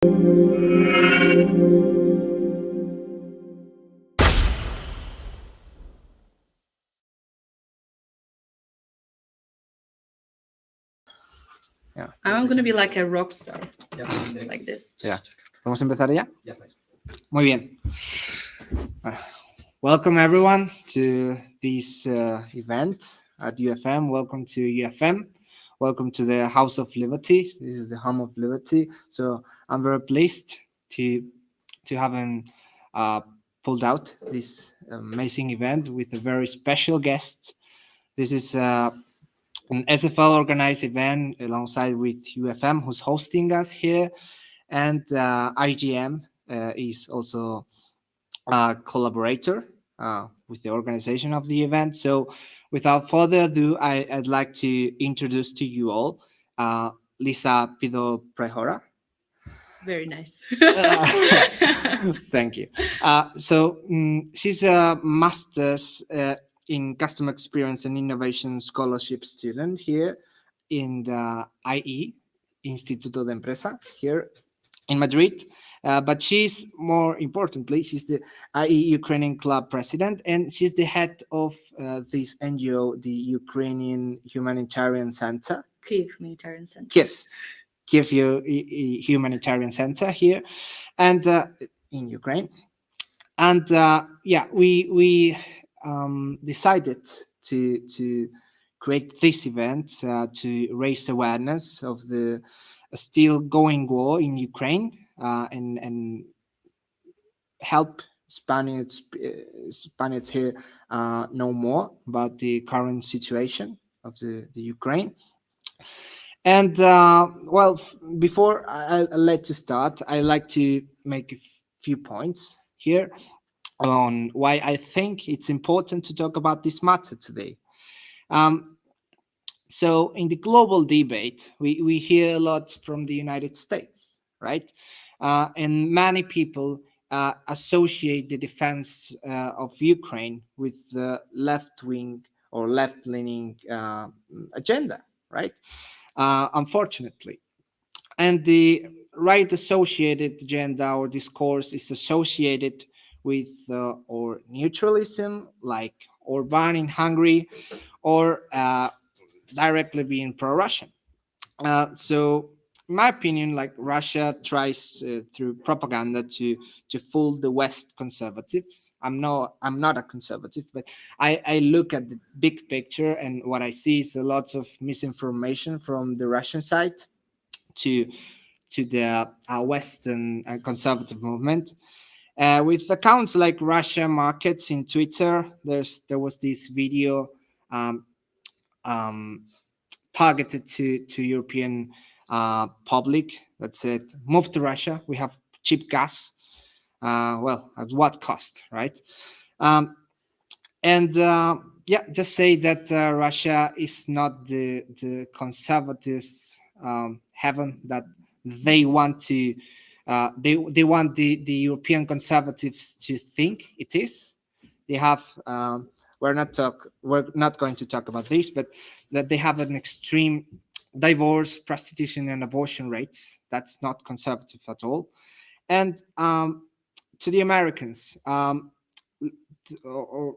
Yeah. I'm going to be like a rock star, like this. Yeah. ¿Vamos a empezar ya? Ya está. Muy bien. Welcome everyone to this event at UFM. Welcome to UFM. Welcome to the House of Liberty. This is the home of liberty. So I'm very pleased to have pulled out this amazing event with a very special guest. This is an SFL organized event alongside with UFM, who's hosting us here, and IGM is also a collaborator with the organization of the event. So without further ado, I'd like to introduce to you all Lisa Pidopryhora. Very nice. Thank you. She's a master's in customer experience and innovation scholarship student here in the IE, Instituto de Empresa, here in Madrid. But she's, more importantly, she's the IE Ukrainian Club president, and she's the head of this NGO, the Ukrainian Humanitarian Center. Kyiv Humanitarian Center. Kyiv Humanitarian Center here, and in Ukraine. And we decided to create this event to raise awareness of the still going war in Ukraine and help Spaniards here know more about the current situation of the Ukraine. And before I let you start, I like to make a few points here on why I think it's important to talk about this matter today. So in the global debate, we hear a lot from the United States, right? And many people associate the defense of Ukraine with the left-wing or left-leaning agenda, right? Unfortunately. And the right associated agenda or discourse is associated with or neutralism, like Orban in Hungary, or directly being pro-Russian. So in my opinion, like Russia tries through propaganda to fool the West conservatives. I'm not a conservative, but I look at the big picture, and what I see is a lot of misinformation from the Russian side to the Western conservative movement. With accounts like Russia Markets in Twitter, there was this video targeted to European public that said, "Move to Russia. We have cheap gas." Well, at what cost, right? Just say that Russia is not the conservative heaven that they want to. They want the European conservatives to think it is. They have. We're not going to talk about this, but that they have an extreme divorce, prostitution, and abortion rates. That's not conservative at all. And to the Americans, or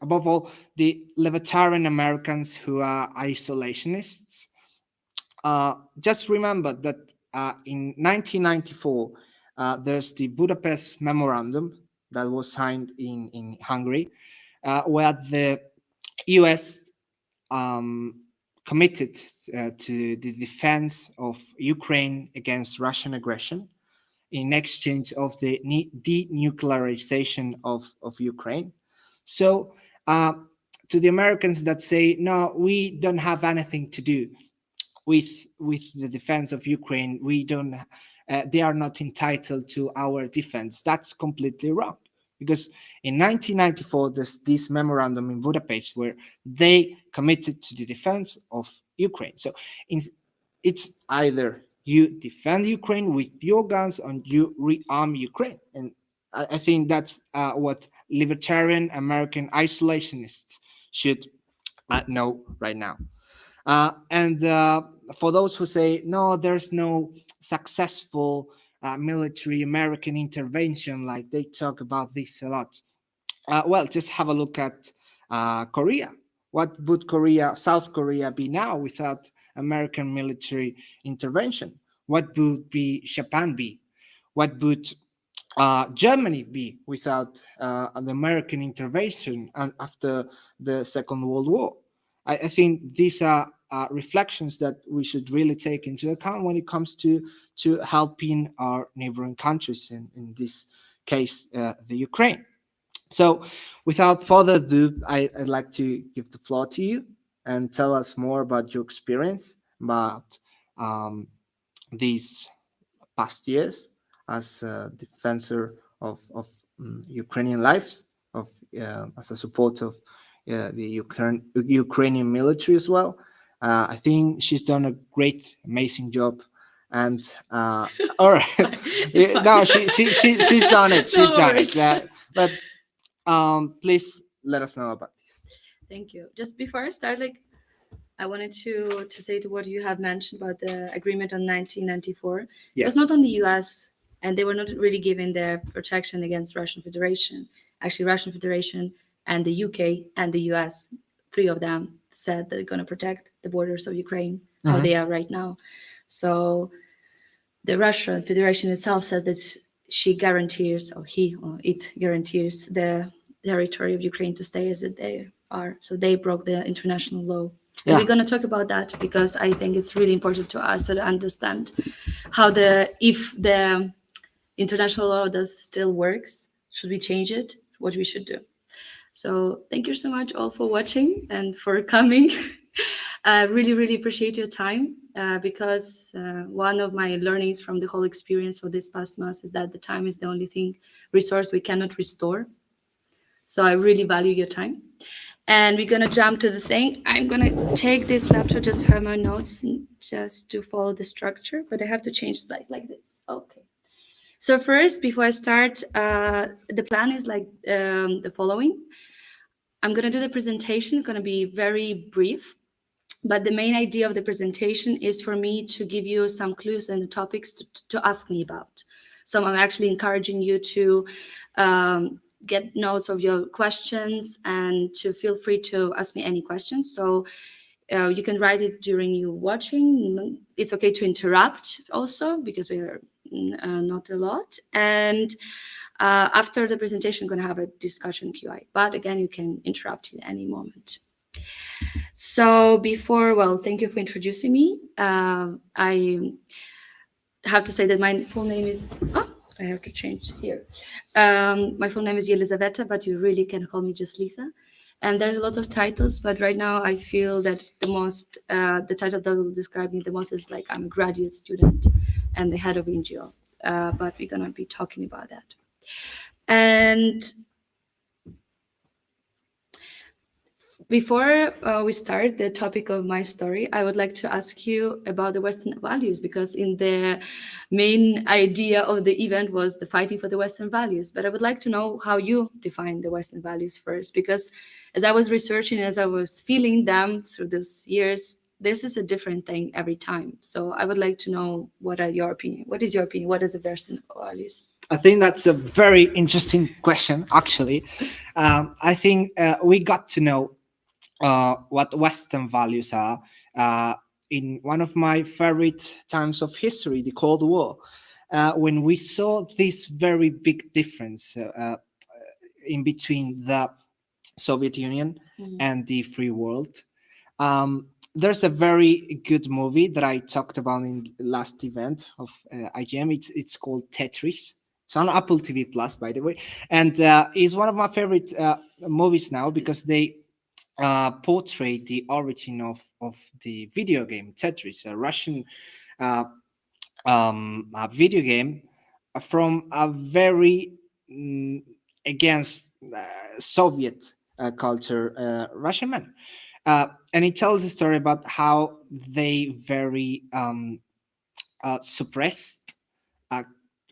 above all, the libertarian Americans who are isolationists, just remember that in 1994, there's the Budapest Memorandum that was signed in Hungary, where the US committed to the defense of Ukraine against Russian aggression in exchange of the denuclearization of Ukraine. So to the Americans that say, no, we don't have anything to do with the defense of Ukraine, we don't, they are not entitled to our defense. That's completely wrong. Because in 1994, there's this memorandum in Budapest where they committed to the defense of Ukraine. So it's either you defend Ukraine with your guns and you rearm Ukraine. And I think that's what libertarian American isolationists should know right now. And for those who say, no, there's no successful military American intervention, like they talk about this a lot. Well, just have a look at Korea. What would South Korea be now without American military intervention? What would be Japan be? What would Germany be without an American intervention after the Second World War? I think these are reflections that we should really take into account when it comes to helping our neighboring countries, in this case, the Ukraine. So, without further ado, I'd like to give the floor to you and tell us more about your experience about um, these past years as a defensor of Ukrainian lives, of as a support of the Ukrainian military as well. I think she's done a great, amazing job. And all right, It's fine. no, she's done it. No She's done it. worries. But please let us know about this. Thank you. Just before I start, like, I wanted to say to what you have mentioned about the agreement on 1994. It was Yes. not on the U.S. and they were not really given the protection against Russian Federation. Actually, Russian Federation and the UK and the US, three of them said they're going to protect the borders of Ukraine, how Mhm. they are right now. So the Russian Federation itself says that she guarantees, or he or it guarantees the territory of Ukraine to stay as they are. So they broke the international law. And Yeah. we're going to talk about that because I think it's really important to us to understand how if the international law does still works, should we change it, what we should do. So thank you so much all for watching and for coming. I really, really appreciate your time because one of my learnings from the whole experience for this past month is that the time is the only resource we cannot restore. So I really value your time. And we're going to jump to the thing. I'm going to take this laptop, just have my notes, just to follow the structure, but I have to change slides like this. Okay. So first, before I start, the plan is like the following. I'm going to do the presentation. It's going to be very brief, but the main idea of the presentation is for me to give you some clues and topics to ask me about. So I'm actually encouraging you to get notes of your questions and to feel free to ask me any questions. So you can write it during you watching. It's okay to interrupt also because we are not a lot. And after the presentation, I'm going to have a discussion QI. But again, you can interrupt at any moment. So thank you for introducing me. I have to say that my full name is, I have to change here. My full name is Yelyzaveta, but you really can call me just Lisa. And there's a lot of titles, but right now I feel that the title that will describe me the most is like I'm a graduate student and the head of NGO. But we're gonna be talking about that. And before we start the topic of my story, I would like to ask you about the Western values, because in the main idea of the event was the fighting for the Western values. But I would like to know how you define the Western values first, because as I was researching, as I was feeling them through those years, this is a different thing every time. So I would like to know what is your opinion? What is the Western values? I think that's a very interesting question, actually. I think we got to know what Western values are in one of my favorite times of history, the Cold War, when we saw this very big difference in between the Soviet Union and the free world. There's a very good movie that I talked about in the last event of IGM. It's called Tetris. It's on Apple TV Plus, by the way, and it's one of my favorite movies now because they portray the origin of the video game Tetris, a Russian video game from a very against Soviet culture Russian man. And it tells a story about how they very suppressed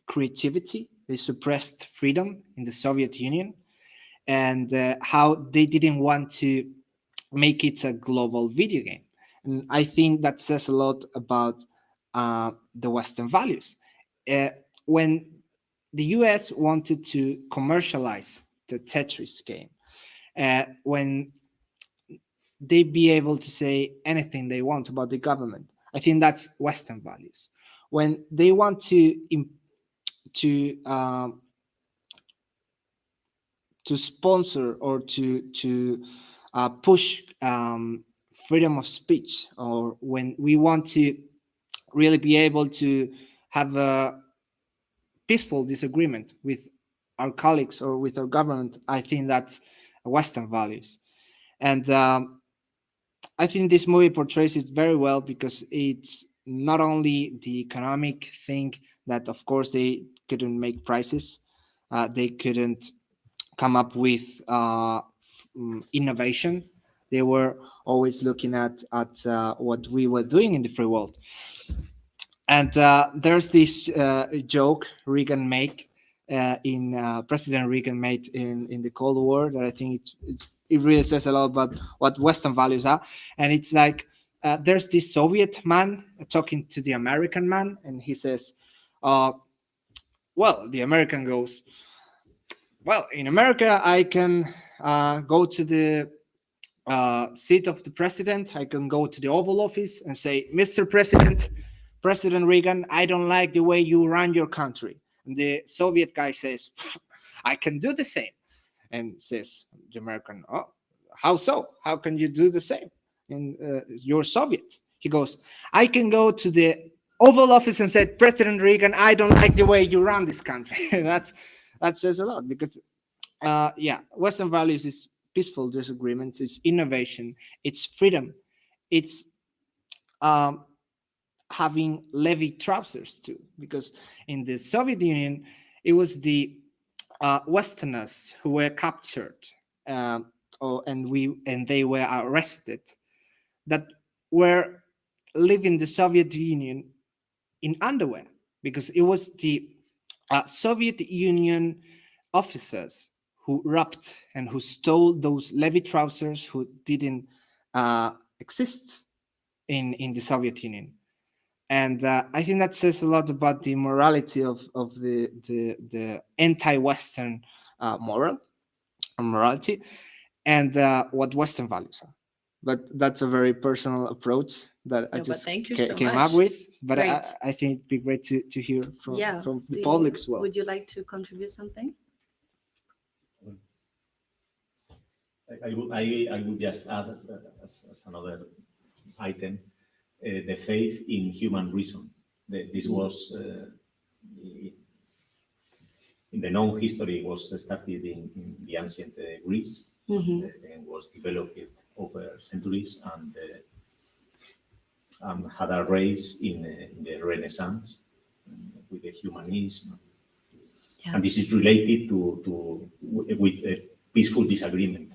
creativity, they suppressed freedom in the Soviet Union, and how they didn't want to make it a global video game. And I think that says a lot about the Western values. Uh, when the US wanted to commercialize the Tetris game, when they be able to say anything they want about the government, I think that's Western values. When they want to sponsor or to push freedom of speech, or when we want to really be able to have a peaceful disagreement with our colleagues or with our government, I think that's Western values. And I think this movie portrays it very well, because it's not only the economic thing that, of course, they couldn't make prices, they couldn't come up with innovation. They were always looking at what we were doing in the free world. And there's this joke Reagan made President Reagan made in the Cold War, that I think it really says a lot about what Western values are. And it's like, there's this Soviet man talking to the American man, and he says, well, the American goes, well, in America, I can go to the seat of the president. I can go to the Oval Office and say, Mr. President, President Reagan, I don't like the way you run your country. And the Soviet guy says, I can do the same. And says the American, oh, how so? How can you do the same? And you're Soviet. He goes, I can go to the Oval Office and say, President Reagan, I don't like the way you run this country. That says a lot, because Western values is peaceful disagreements, it's innovation, it's freedom, it's having leather trousers too, because in the Soviet Union it was the Westerners who were captured, and they were arrested, that were living the Soviet Union in underwear, because it was the Soviet Union officers who robbed and who stole those leather trousers, who didn't exist in the Soviet Union. And I think that says a lot about the morality of the anti-Western morality, and what Western values are. But that's a very personal approach that I just thank you so came much. up with. But Great. I think it'd be great to hear from the Do public as well. Would you like to contribute something? I would just add as another item, the faith in human reason. This was in the known history, was started in the ancient Greece, and was developed over centuries, and had a rise in the Renaissance with the humanism. Yeah. And this is related with a peaceful disagreement,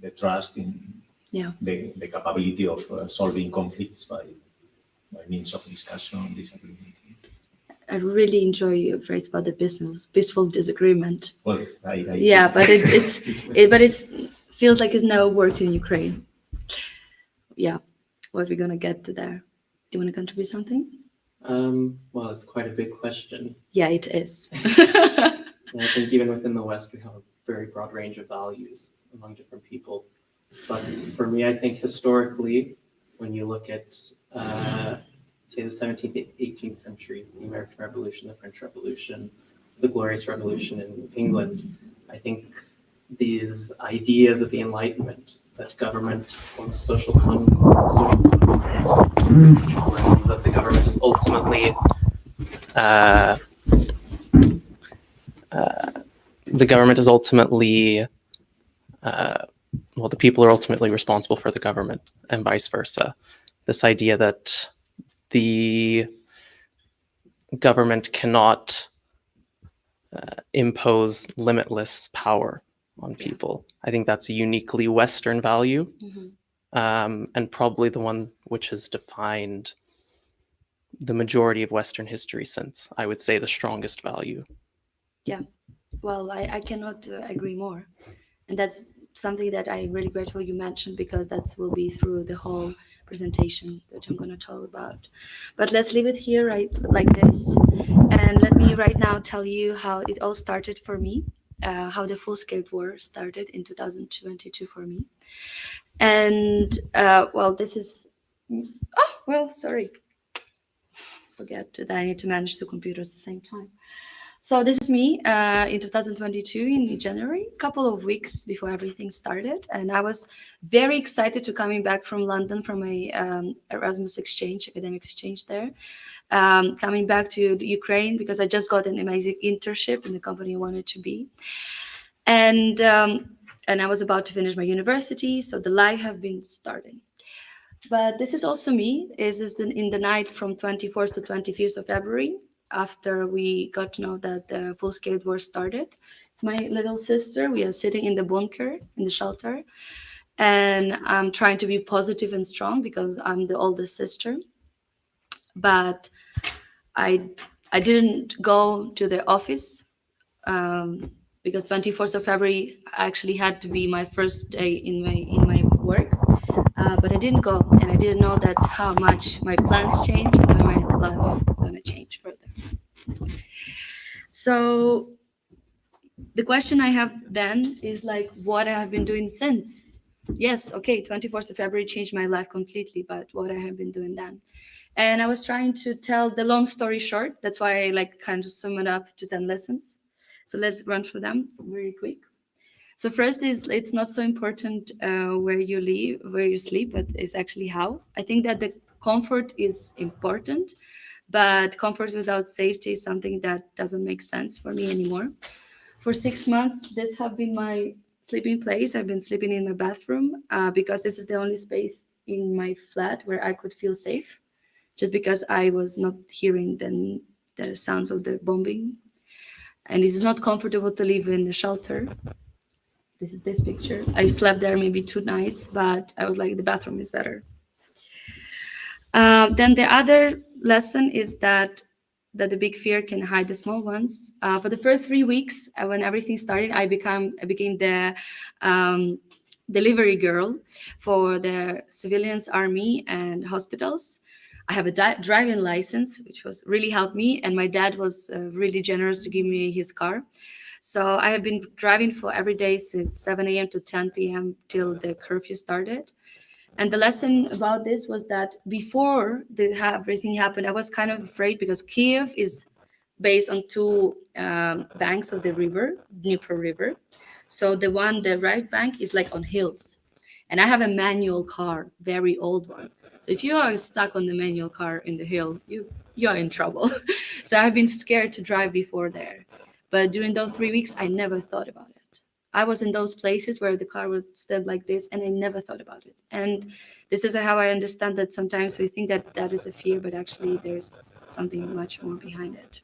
the trust in the capability of solving conflicts by means of discussion, disagreement. I really enjoy your phrase about the peaceful disagreement. Well, but it feels like it's never worked in Ukraine. Yeah, what we're gonna get to there. Do you want to contribute something? Well, it's quite a big question. Yeah, it is. And I think even within the West, we have a very broad range of values among different people. But for me, I think historically, when you look at, say, the 17th and 18th centuries, the American Revolution, the French Revolution, the Glorious Revolution in England, I think these ideas of the Enlightenment, that government forms a social contract, that the government is ultimately the people are ultimately responsible for the government, and vice versa. This idea that the government cannot impose limitless power on people. I think that's a uniquely Western value, and probably the one which has defined the majority of Western history since, I would say, the strongest value. Yeah, well, I cannot agree more. And that's something that I'm really grateful you mentioned, because that will be through the whole presentation that I'm going to talk about. But let's leave it here right like this. And let me right now tell you how it all started for me, how the full-scale war started in 2022 for me. And well, this is, oh, well, sorry. Forget that I need to manage two computers at the same time. So this is me in 2022 in January, a couple of weeks before everything started. And I was very excited to coming back from London from a Erasmus exchange, academic exchange there. Coming back to Ukraine because I just got an amazing internship in the company I wanted to be. And I was about to finish my university, so the life have been starting. But this is also me. This is in the night from 24th to 25th of February, after we got to know that the full-scale war started. It's my little sister. We are sitting in the bunker, in the shelter, and I'm trying to be positive and strong because I'm the oldest sister. But I didn't go to the office because 24th of February actually had to be my first day in my work. But I didn't go, and I didn't know that how much my plans changed and how my life is going to change further. So the question I have then is like what I have been doing since. Yes, okay, 24th of February changed my life completely, but what I have been doing then. And I was trying to tell the long story short. That's why I like kind of sum it up to 10 lessons. So let's run through them very quick. So first is it's not so important where you live, where you sleep, but it's actually how. I think that the comfort is important, but comfort without safety is something that doesn't make sense for me anymore. For 6 months, this have been my sleeping place. I've been sleeping in my bathroom because this is the only space in my flat where I could feel safe, just because I was not hearing the sounds of the bombing. And it is not comfortable to live in the shelter. This is this picture. I slept there maybe 2 nights, but I was like, the bathroom is better. Then the other lesson is that the big fear can hide the small ones. For the first 3 weeks, when everything started, I became the delivery girl for the civilians, army, and hospitals. I have a driving license, which was really helped me, and my dad was really generous to give me his car. So I have been driving for every day since 7 a.m. to 10 p.m. till the curfew started. And the lesson about this was that before everything happened, I was kind of afraid because Kiev is based on 2 banks of the river, Dnieper River. So the right bank is like on hills. And I have a manual car, very old one. So if you are stuck on the manual car in the hill, you are in trouble. So I've been scared to drive before there. But during those 3 weeks, I never thought about it. I was in those places where the car would stand like this, and I never thought about it. And this is how I understand that sometimes we think that is a fear, but actually there's something much more behind it.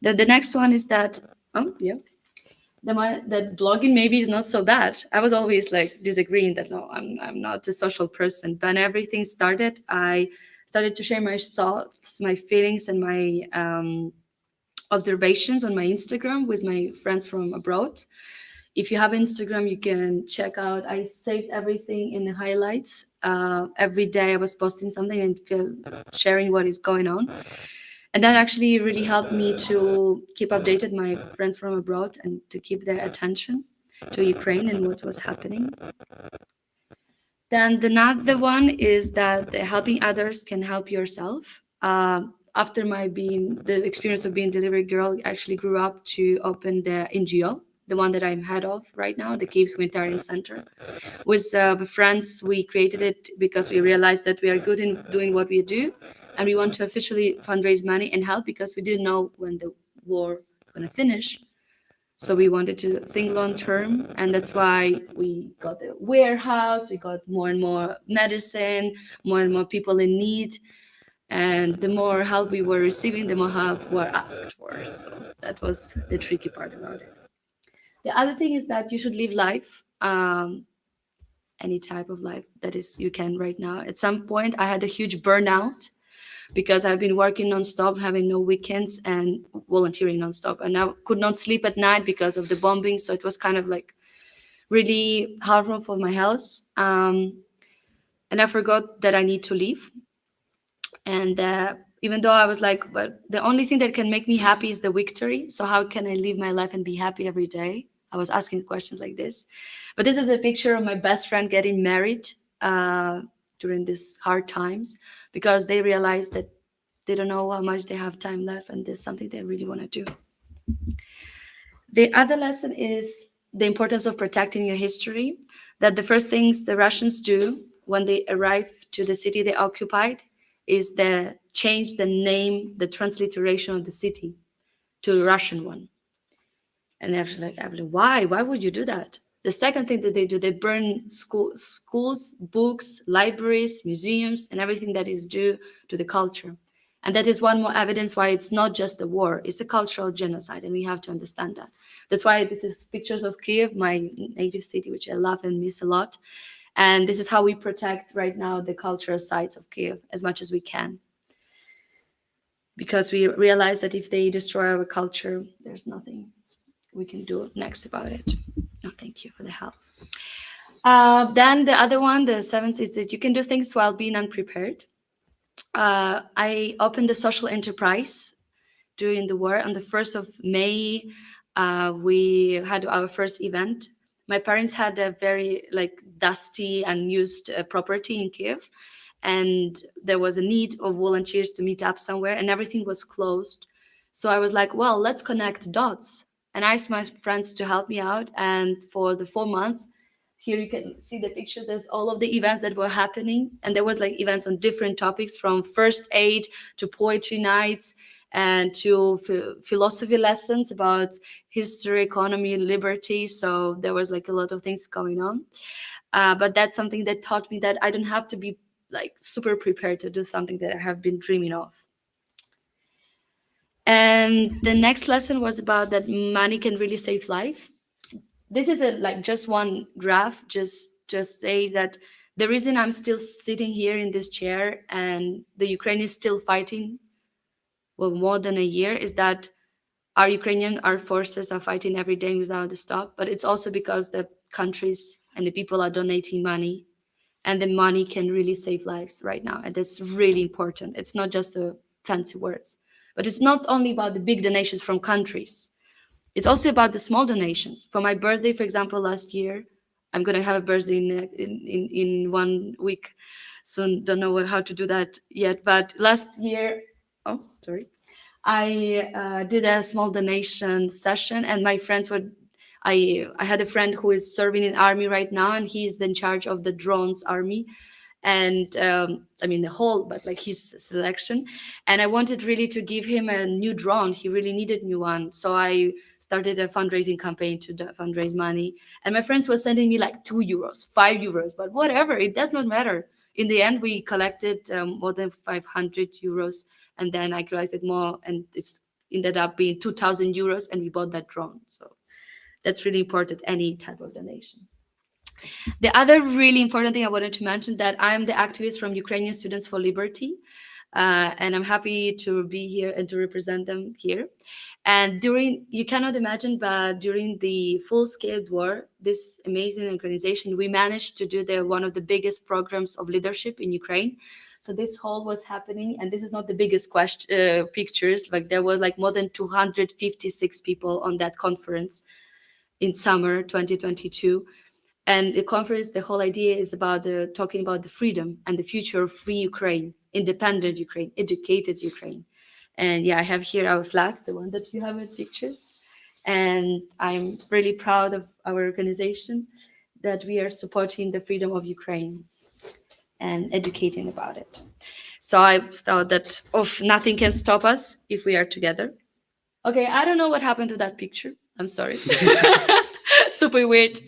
The next one is that, that blogging maybe is not so bad. I was always like disagreeing that no, I'm not a social person. But when everything started, I started to share my thoughts, my feelings, and my observations on my Instagram with my friends from abroad. If you have Instagram, you can check out. I saved everything in the highlights. Every day I was posting something and sharing what is going on. And that actually really helped me to keep updated my friends from abroad and to keep their attention to Ukraine and what was happening. Then another one is that helping others can help yourself. After the experience of being delivery girl, I actually grew up to open the NGO, the one that I'm head of right now, the Kyiv Humanitarian Center. With friends, we created it because we realized that we are good in doing what we do, and we want to officially fundraise money and help because we didn't know when the war was going to finish. So we wanted to think long term, and that's why we got the warehouse, we got more and more medicine, more and more people in need. And the more help we were receiving, the more help were asked for. So that was the tricky part about it. The other thing is that you should live life, any type of life that is you can right now. At some point, I had a huge burnout because I've been working nonstop, having no weekends, and volunteering nonstop. And I could not sleep at night because of the bombing. So it was kind of like really harmful for my health. and I forgot that I need to leave. And even though I was like, but the only thing that can make me happy is the victory. So how can I live my life and be happy every day? I was asking questions like this. But this is a picture of my best friend getting married during these hard times, because they realized that they don't know how much they have time left, and there's something they really want to do. The other lesson is the importance of protecting your history, that the first things the Russians do when they arrive to the city they occupied is they change the name, the transliteration of the city to a Russian one. And they're like, why? Why would you do that? The second thing that they do, they burn schools, books, libraries, museums, and everything that is due to the culture. And that is one more evidence why it's not just a war, it's a cultural genocide, and we have to understand that. That's why this is pictures of Kiev, my native city, which I love and miss a lot. And this is how we protect right now the cultural sites of Kiev as much as we can. Because we realize that if they destroy our culture, there's nothing we can do next about it. Oh, thank you for the help. Then the other one, the seventh, is that you can do things while being unprepared. I opened a social enterprise during the war. On the 1st of May, we had our first event. My parents had a very dusty, unused property in Kiev, and there was a need of volunteers to meet up somewhere, and everything was closed. So I was like, well, let's connect dots. And I asked my friends to help me out. And for the 4 months, here you can see the pictures. There's all of the events that were happening. And there was events on different topics, from first aid to poetry nights and to philosophy lessons about history, economy, liberty. So there was a lot of things going on. But that's something that taught me that I don't have to be super prepared to do something that I have been dreaming of. And the next lesson was about that money can really save life. This is just one graph, just say that the reason I'm still sitting here in this chair and the Ukraine is still fighting, well, more than a year, is that our Ukrainian armed forces are fighting every day without a stop. But it's also because the countries and the people are donating money, and the money can really save lives right now. And that's really important. It's not just fancy words. But it's not only about the big donations from countries. It's also about the small donations. For my birthday, for example, last year, I'm going to have a birthday in 1 week soon. Don't know how to do that yet. But last year, I did a small donation session, and my friends were, I had a friend who is serving in army right now, and he's in charge of the drones army. And the whole, but his selection. And I wanted really to give him a new drone. He really needed a new one. So I started a fundraising campaign to fundraise money. And my friends were sending me 2 euros, 5 euros, but whatever, it does not matter. In the end, we collected more than 500 euros. And then I collected more, and it ended up being 2,000 euros, and we bought that drone. So that's really important, any type of donation. The other really important thing I wanted to mention, that I'm the activist from Ukrainian Students for Liberty, and I'm happy to be here and to represent them here. And you cannot imagine, but during the full-scale war, this amazing organization, we managed to do one of the biggest programs of leadership in Ukraine. So this whole was happening, and this is not the biggest pictures. There was more than 256 people on that conference in summer 2022. And the conference, the whole idea is about talking about the freedom and the future of free Ukraine, independent Ukraine, educated Ukraine. And yeah, I have here our flag, the one that you have in pictures. And I'm really proud of our organization that we are supporting the freedom of Ukraine and educating about it. So I thought that nothing can stop us if we are together. Okay, I don't know what happened to that picture. I'm sorry. Super weird.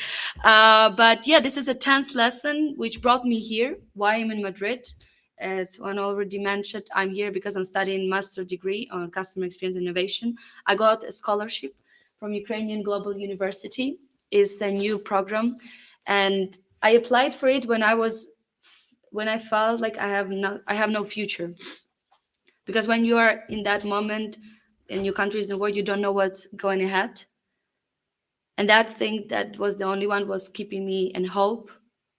But yeah, this is a 10th lesson which brought me here. Why I'm in Madrid. As Juan already mentioned, I'm here because I'm studying master degree on customer experience innovation. I got a scholarship from Ukrainian Global University. It's a new program. And I applied for it when I felt like I have no future. Because when you are in that moment in your country is in war, you don't know what's going ahead. And that thing that was the only one was keeping me in hope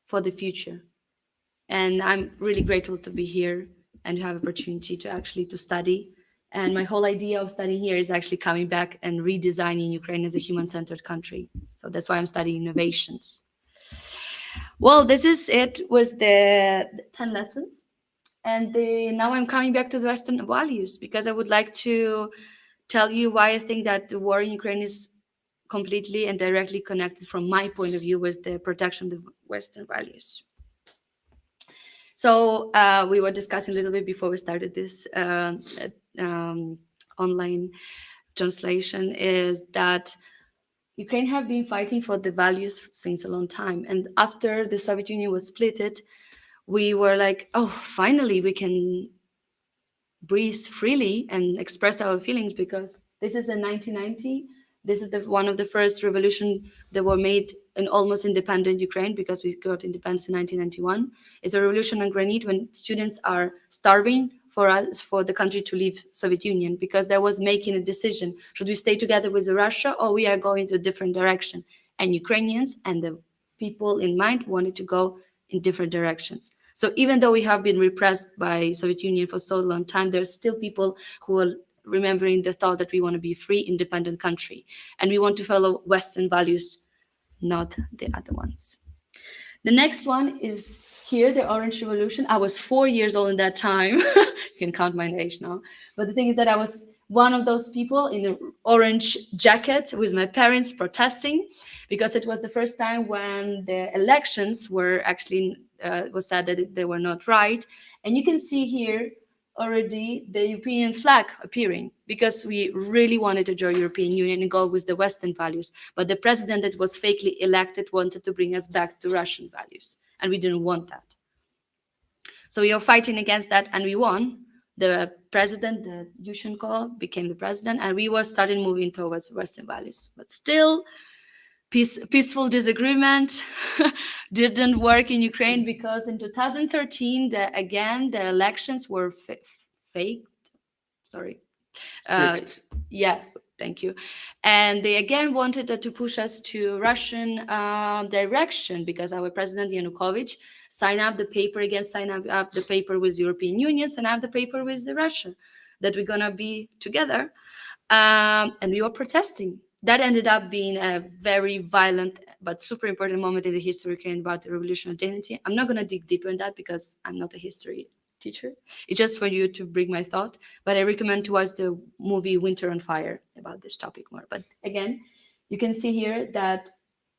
for the future. And I'm really grateful to be here and to have opportunity to actually to study. And my whole idea of studying here is actually coming back and redesigning Ukraine as a human-centered country. So that's why I'm studying innovations. Well, this is it with the 10 lessons. And now I'm coming back to the Western values, because I would like to tell you why I think that the war in Ukraine is completely and directly connected, from my point of view, with the protection of the Western values. So we were discussing a little bit before we started this online translation, is that Ukraine have been fighting for the values since a long time. And after the Soviet Union was splitted, we were like, oh, finally we can breathe freely and express our feelings, because this is in 1990. This is one of the first revolution that were made in almost independent Ukraine, because we got independence in 1991. It's a revolution on granite, when students are starving for the country to leave Soviet Union, because there was making a decision: should we stay together with Russia, or we are going to a different direction? And Ukrainians and the people in mind wanted to go in different directions. So even though we have been repressed by Soviet Union for so long time, there's still people who are remembering the thought that we want to be a free, independent country, and we want to follow Western values, not the other ones. The next one is here, the Orange Revolution. I was 4 years old in that time. You can count my age now. But the thing is that I was one of those people in an orange jacket with my parents protesting, because it was the first time when the elections were actually, was said that they were not right. And you can see here already the European flag appearing, because we really wanted to join European Union and go with the Western values. But the president that was fakely elected wanted to bring us back to Russian values, and we didn't want that. So we are fighting against that, and we won. The president, the Yushchenko, became the president, and we were starting moving towards Western values. But still, peaceful disagreement didn't work in Ukraine, because in 2013, the elections were faked. Sorry. Yeah, thank you. And they again wanted to push us to Russian direction, because our president Yanukovych signed up the paper with European Union, signed up the paper with Russia, that we're gonna be together, and we were protesting. That ended up being a very violent but super important moment in the history of Ukraine about the revolution of dignity. I'm not gonna dig deeper in that, because I'm not a history teacher. It's just for you to bring my thought, but I recommend to watch the movie Winter on Fire about this topic more. But again, you can see here that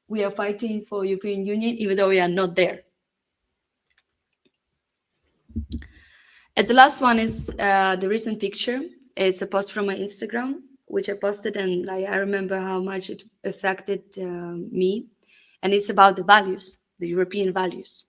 we are fighting for European Union, even though we are not there. And the last one is the recent picture. It's a post from my Instagram, which I posted, and I remember how much it affected me. And it's about the values, the European values.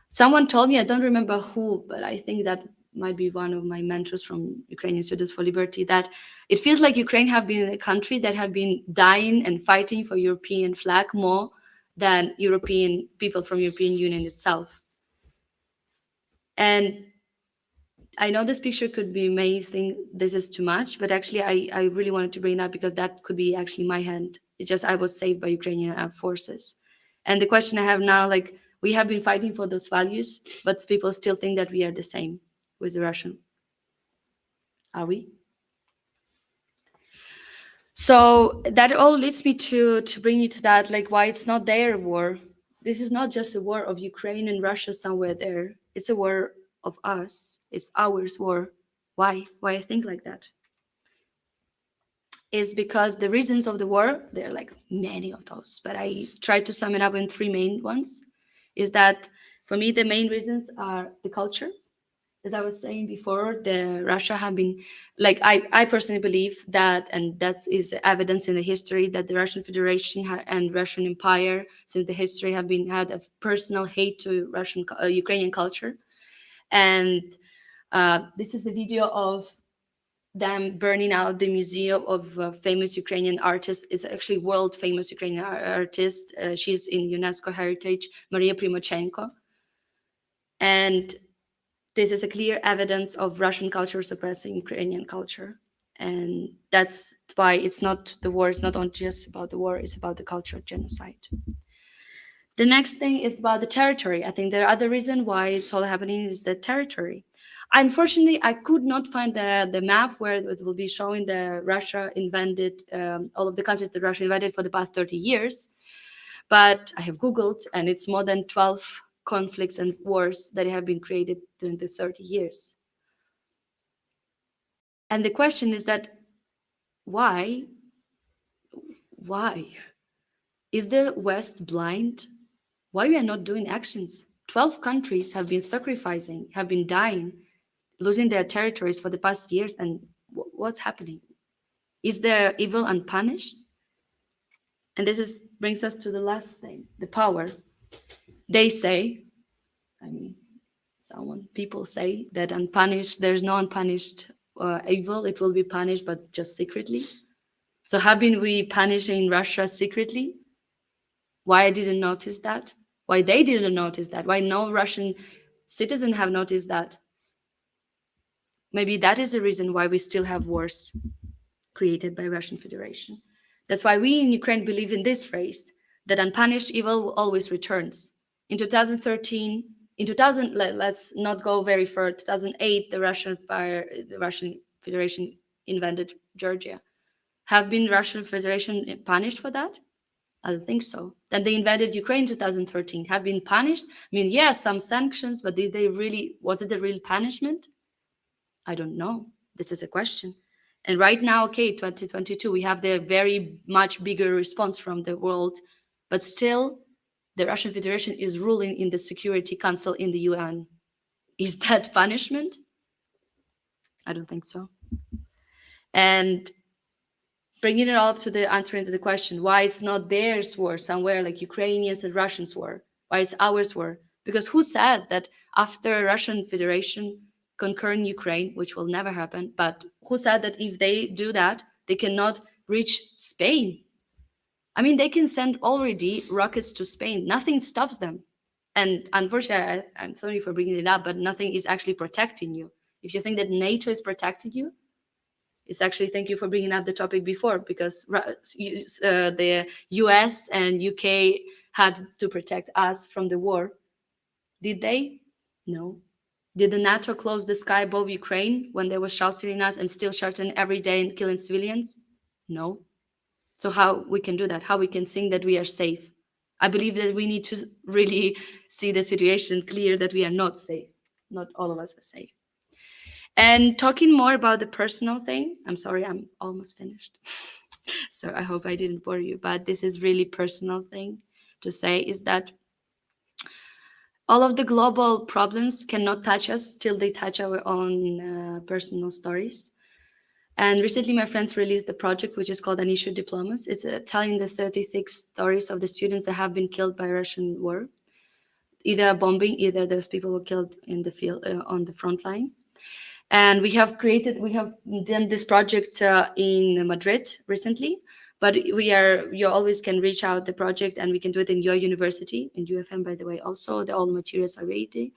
Someone told me, I don't remember who, but I think that might be one of my mentors from Ukrainian Students for Liberty, that it feels like Ukraine have been a country that have been dying and fighting for European flag more than European people from European Union itself. And I know this picture could be amazing, this is too much, but actually I really wanted to bring it up, because that could be actually my hand. It's just I was saved by Ukrainian armed forces. And the question I have now, like, we have been fighting for those values, but people still think that we are the same with the Russian. Are we? So that all leads me to bring you to that, like, why it's not their war. This is not just a war of Ukraine and Russia somewhere there. It's a war of us. It's ours war. Why? Why I think like that? Is because the reasons of the war, there are like many of those, but I tried to sum it up in 3 main ones. Is that for me, the main reasons are the culture. As I was saying before, the Russia have been, like, I personally believe that, and that is evidence in the history, that the Russian Federation and Russian Empire, since the history, have been had a personal hate to Russian Ukrainian culture. And this is the video of them burning out the museum of famous Ukrainian artists. It's actually world famous Ukrainian artist. She's in UNESCO heritage, Maria Primachenko. And this is a clear evidence of Russian culture suppressing Ukrainian culture. And that's why it's not the war, it's not just about the war, it's about the culture genocide. The next thing is about the territory. I think the other reason why it's all happening is the territory. Unfortunately, I could not find the map where it will be showing the Russia invaded, all of the countries that Russia invaded for the past 30 years. But I have Googled, and it's more than 12 conflicts and wars that have been created during the 30 years. And the question is that, why? Why? Is the West blind? Why we are not doing actions? 12 countries have been sacrificing, have been dying, losing their territories for the past years, and what's happening? Is there evil unpunished? And this brings us to the last thing, the power. They say, people say that unpunished, there's no unpunished evil, it will be punished, but just secretly. So have been we punishing Russia secretly? Why I didn't notice that? Why they didn't notice that? Why no Russian citizen have noticed that? Maybe that is the reason why we still have wars created by Russian Federation. That's why we in Ukraine believe in this phrase, that unpunished evil always returns. In 2013, let's not go very far, 2008, the Russian Federation invaded Georgia. Have been Russian Federation punished for that? I don't think so. Then they invaded Ukraine in 2013. Have been punished? Yes, some sanctions, but was it a real punishment? I don't know. This is a question. And right now, 2022, we have the very much bigger response from the world, but still the Russian Federation is ruling in the Security Council in the UN. Is that punishment? I don't think so. And bringing it all up to the answer into the question, why it's not theirs war somewhere like Ukrainians and Russians were, why it's ours war? Because who said that after Russian Federation conquering Ukraine, which will never happen, but who said that if they do that, they cannot reach Spain? They can send already rockets to Spain. Nothing stops them. And unfortunately, I'm sorry for bringing it up, but nothing is actually protecting you. If you think that NATO is protecting you, it's actually, thank you for bringing up the topic before, because the US and UK had to protect us from the war. Did they? No. Did the NATO close the sky above Ukraine when they were sheltering us and still sheltering every day and killing civilians? No. So how we can do that? How we can think that we are safe? I believe that we need to really see the situation clear that we are not safe. Not all of us are safe. And talking more about the personal thing, I'm sorry, I'm almost finished. So I hope I didn't bore you, but this is really personal thing to say, is that all of the global problems cannot touch us till they touch our own personal stories. And recently my friends released a project which is called Unissued Diplomas. It's telling the 36 stories of the students that have been killed by Russian war, either bombing, either those people who were killed in the field on the front line. And we have done this project in Madrid recently, but you always can reach out the project, and we can do it in your university, in UFM, by the way, also. All the materials are ready.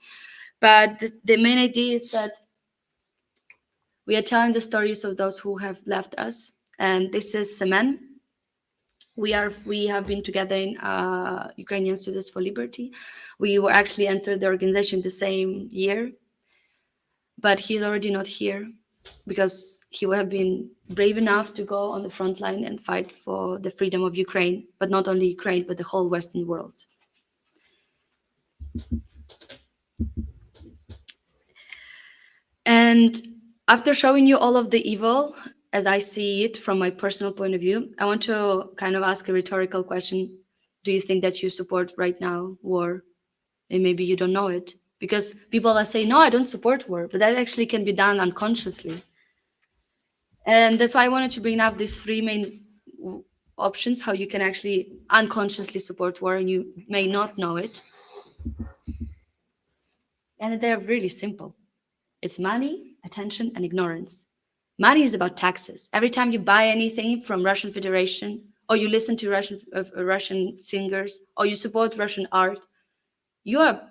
But the main idea is that we are telling the stories of those who have left us. And this is Semen. We have been together in Ukrainian Students for Liberty. We were actually entered the organization the same year, but he's already not here because he would have been brave enough to go on the front line and fight for the freedom of Ukraine, but not only Ukraine, but the whole Western world. And after showing you all of the evil, as I see it from my personal point of view, I want to kind of ask a rhetorical question. Do you think that you support right now war? And maybe you don't know it. Because people are saying, no, I don't support war, but that actually can be done unconsciously. And that's why I wanted to bring up these three main options, how you can actually unconsciously support war, and you may not know it. And they're really simple. It's money, attention, and ignorance. Money is about taxes. Every time you buy anything from Russian Federation, or you listen to Russian singers, or you support Russian art, you are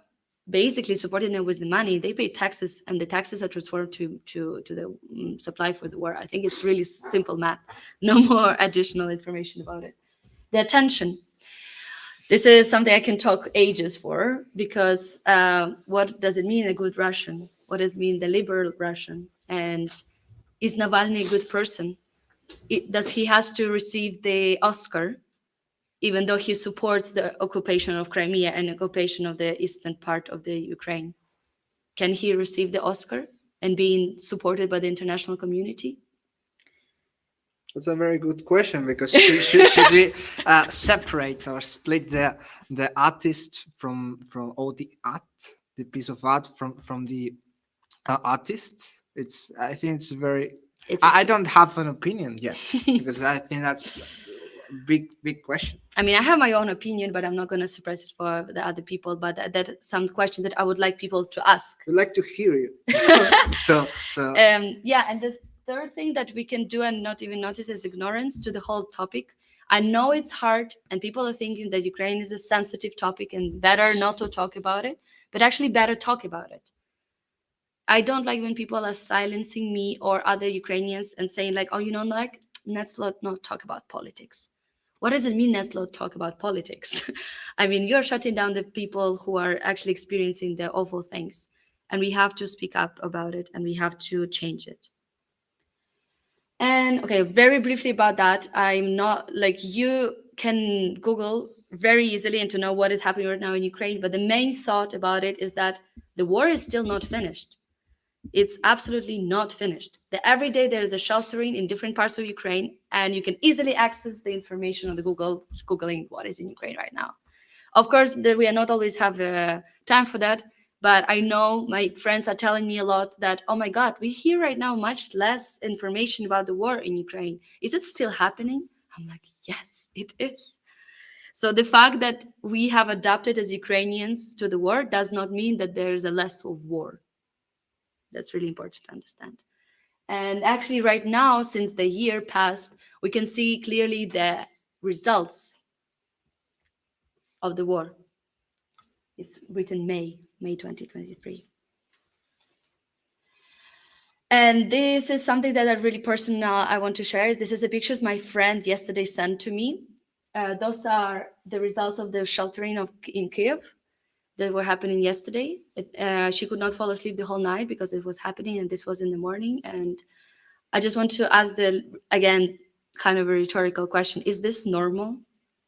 basically supporting them with the money. They pay taxes, and the taxes are transferred to the supply for the war. I think it's really simple math. No more additional information about it. The attention. This is something I can talk ages for, because what does it mean, a good Russian? What does it mean, the liberal Russian? And is Navalny a good person? Does he has to receive the Oscar, even though he supports the occupation of Crimea and occupation of the eastern part of the Ukraine? Can he receive the Oscar and being supported by the international community? That's a very good question, because should we separate or split the artist from all the art, the piece of art from the artist? I think it's very. I don't have an opinion yet, because I think that's a big question. I mean, I have my own opinion, but I'm not going to suppress it for the other people. But that some questions that I would like people to ask. We'd like to hear you. so. Yeah, and the third thing that we can do and not even notice is ignorance to the whole topic. I know it's hard, and people are thinking that Ukraine is a sensitive topic and better not to talk about it, but actually better talk about it. I don't like when people are silencing me or other Ukrainians and saying like, oh, like, let's not talk about politics. What does it mean, let's not talk about politics? I mean, you're shutting down the people who are actually experiencing the awful things. And we have to speak up about it, and we have to change it. And okay, very briefly about that, I'm not like, you can Google very easily and to know what is happening right now in Ukraine. But the main thought about it is that the war is still not finished. It's absolutely not finished. Every day there is a sheltering in different parts of Ukraine, and you can easily access the information on the Googling what is in Ukraine right now. Of course, we are not always have time for that. But I know my friends are telling me a lot that, oh my God, we hear right now much less information about the war in Ukraine. Is it still happening? I'm like, yes, it is. So the fact that we have adapted as Ukrainians to the war does not mean that there's a less of war. That's really important to understand. And actually right now, since the year passed, we can see clearly the results of the war. It's written May 2023. And this is something that I really personal I want to share. This is the pictures my friend yesterday sent to me. Those are the results of the sheltering in Kyiv that were happening yesterday. She could not fall asleep the whole night because it was happening, and this was in the morning. And I just want to ask again, kind of a rhetorical question. Is this normal?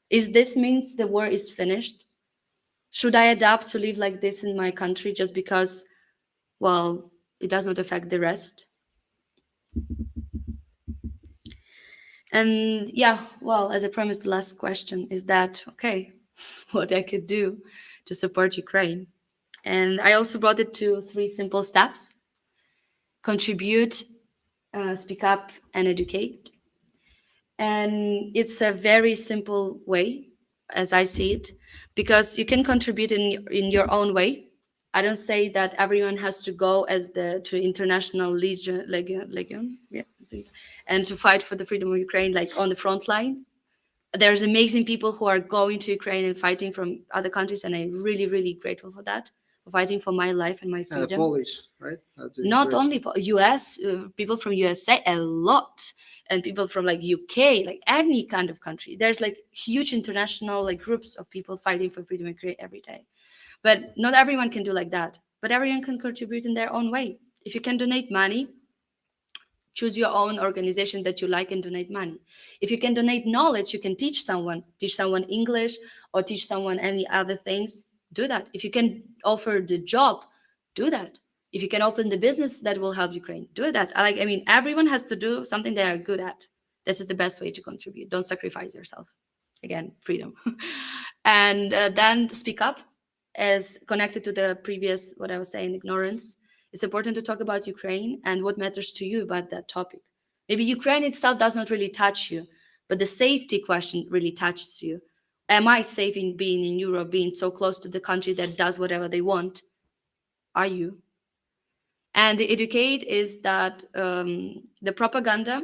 Is this means the war is finished? Should I adapt to live like this in my country just because, well, it does not affect the rest? And yeah, well, as I promised, the last question is that, okay, what I could do to support Ukraine. And I also brought it to 3 simple steps: contribute, speak up, and educate. And it's a very simple way, as I see it, because you can contribute in your own way. I don't say that everyone has to go to international legion, yeah, and to fight for the freedom of Ukraine, like on the front line. There's amazing people who are going to Ukraine and fighting from other countries, and I'm really, really grateful for that, for fighting for my life and my freedom. Polish, right? Not only US, people from USA, a lot, and people from like UK, like any kind of country. There's like huge international like groups of people fighting for freedom and create every day. But not everyone can do like that. But everyone can contribute in their own way. If you can donate money, choose your own organization that you like and donate money. If you can donate knowledge, you can teach someone English or teach someone any other things, do that. If you can offer the job, do that. If you can open the business that will help Ukraine, do that. I mean, everyone has to do something they are good at. This is the best way to contribute. Don't sacrifice yourself. Again, freedom. And then speak up, as connected to the previous, what I was saying, ignorance. It's important to talk about Ukraine and what matters to you about that topic. Maybe Ukraine itself does not really touch you, but the safety question really touches you. Am I safe in being in Europe, being so close to the country that does whatever they want? Are you? And the educate is that the propaganda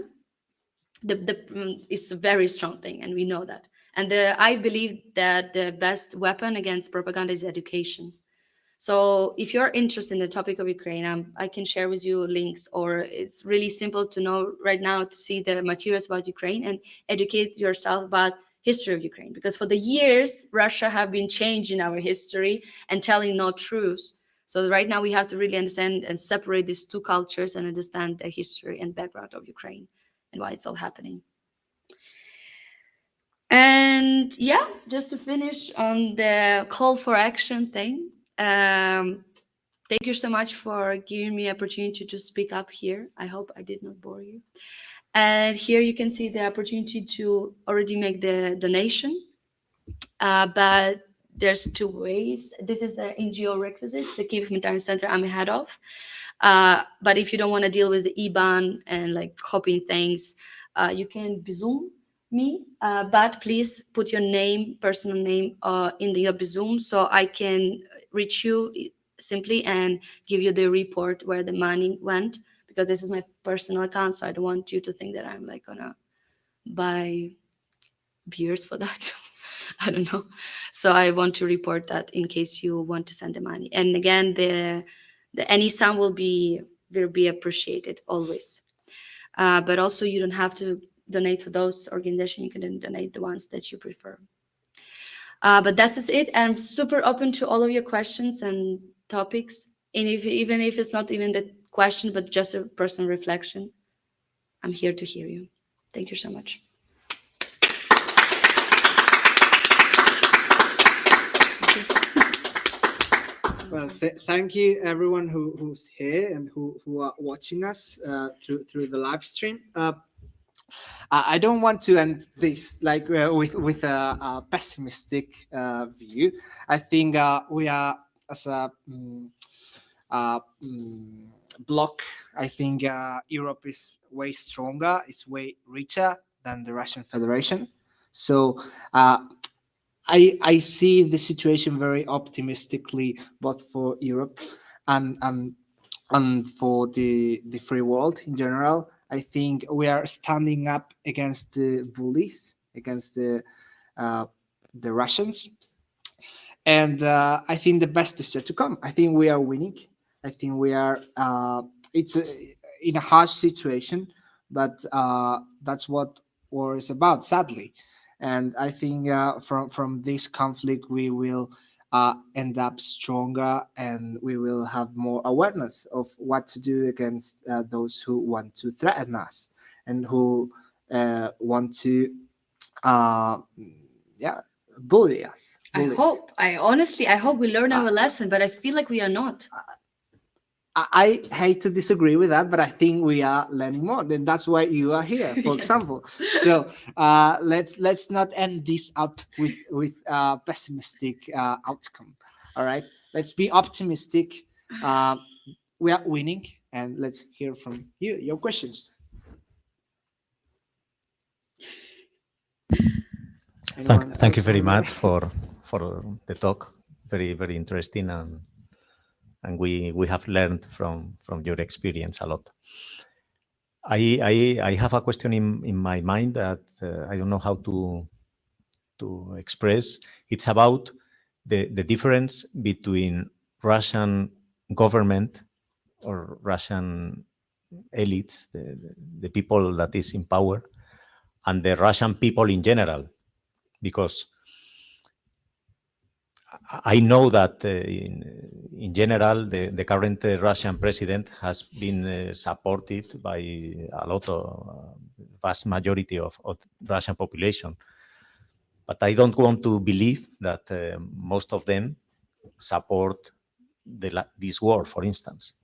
is a very strong thing, and we know that. And I believe that the best weapon against propaganda is education. So if you're interested in the topic of Ukraine, I can share with you links, or it's really simple to know right now to see the materials about Ukraine and educate yourself about history of Ukraine, because for the years Russia have been changing our history and telling no truths. So right now we have to really understand and separate these two cultures and understand the history and background of Ukraine and why it's all happening. And yeah, just to finish on the call for action thing, thank you so much for giving me opportunity to speak up here. I hope I did not bore you. And here you can see the opportunity to already make the donation. But there's two ways. This is the NGO requisites, the Kyiv Humanitarian Center I'm head of. But if you don't want to deal with the IBAN and like copying things, you can Zoom me. But please put your name, personal name, in your Zoom so I can reach you simply and give you the report where the money went, because this is my personal account, so I don't want you to think that I'm like gonna buy beers for that. I don't know. So I want to report that in case you want to send the money. And again, the any sum will be appreciated always. But also you don't have to donate to those organizations. You can donate the ones that you prefer. But that's it. I'm super open to all of your questions and topics. And even if it's not even the question, but just a personal reflection, I'm here to hear you. Thank you so much. Well, thank you everyone who's here and who are watching us through the live stream. I don't want to end this like with a pessimistic view. I think we are as a bloc. I think Europe is way stronger, it's way richer than the Russian Federation. So I see the situation very optimistically, both for Europe and for the free world in general. I think we are standing up against the bullies, against the Russians, and I think the best is yet to come. I think we are winning. I think we are. It's in a harsh situation, but that's what war is about, sadly. And I think from this conflict we will end up stronger, and we will have more awareness of what to do against those who want to threaten us and who want to bully us. Bullies. I hope we learn our lesson, but I feel like we are not. I hate to disagree with that, but I think we are learning more. Then that's why you are here, for example. So let's not end this up with pessimistic outcome. All right, let's be optimistic. We are winning, and let's hear from you. Your questions. Thank you very much for the talk. Very, very interesting, and we have learned from your experience a lot. I have a question in my mind that I don't know how to express. It's about the difference between Russian government or Russian elites, the people that is in power, and the Russian people in general, because I know that in general, the current Russian president has been supported by a lot of vast majority of Russian population. But I don't want to believe that most of them support this war, for instance.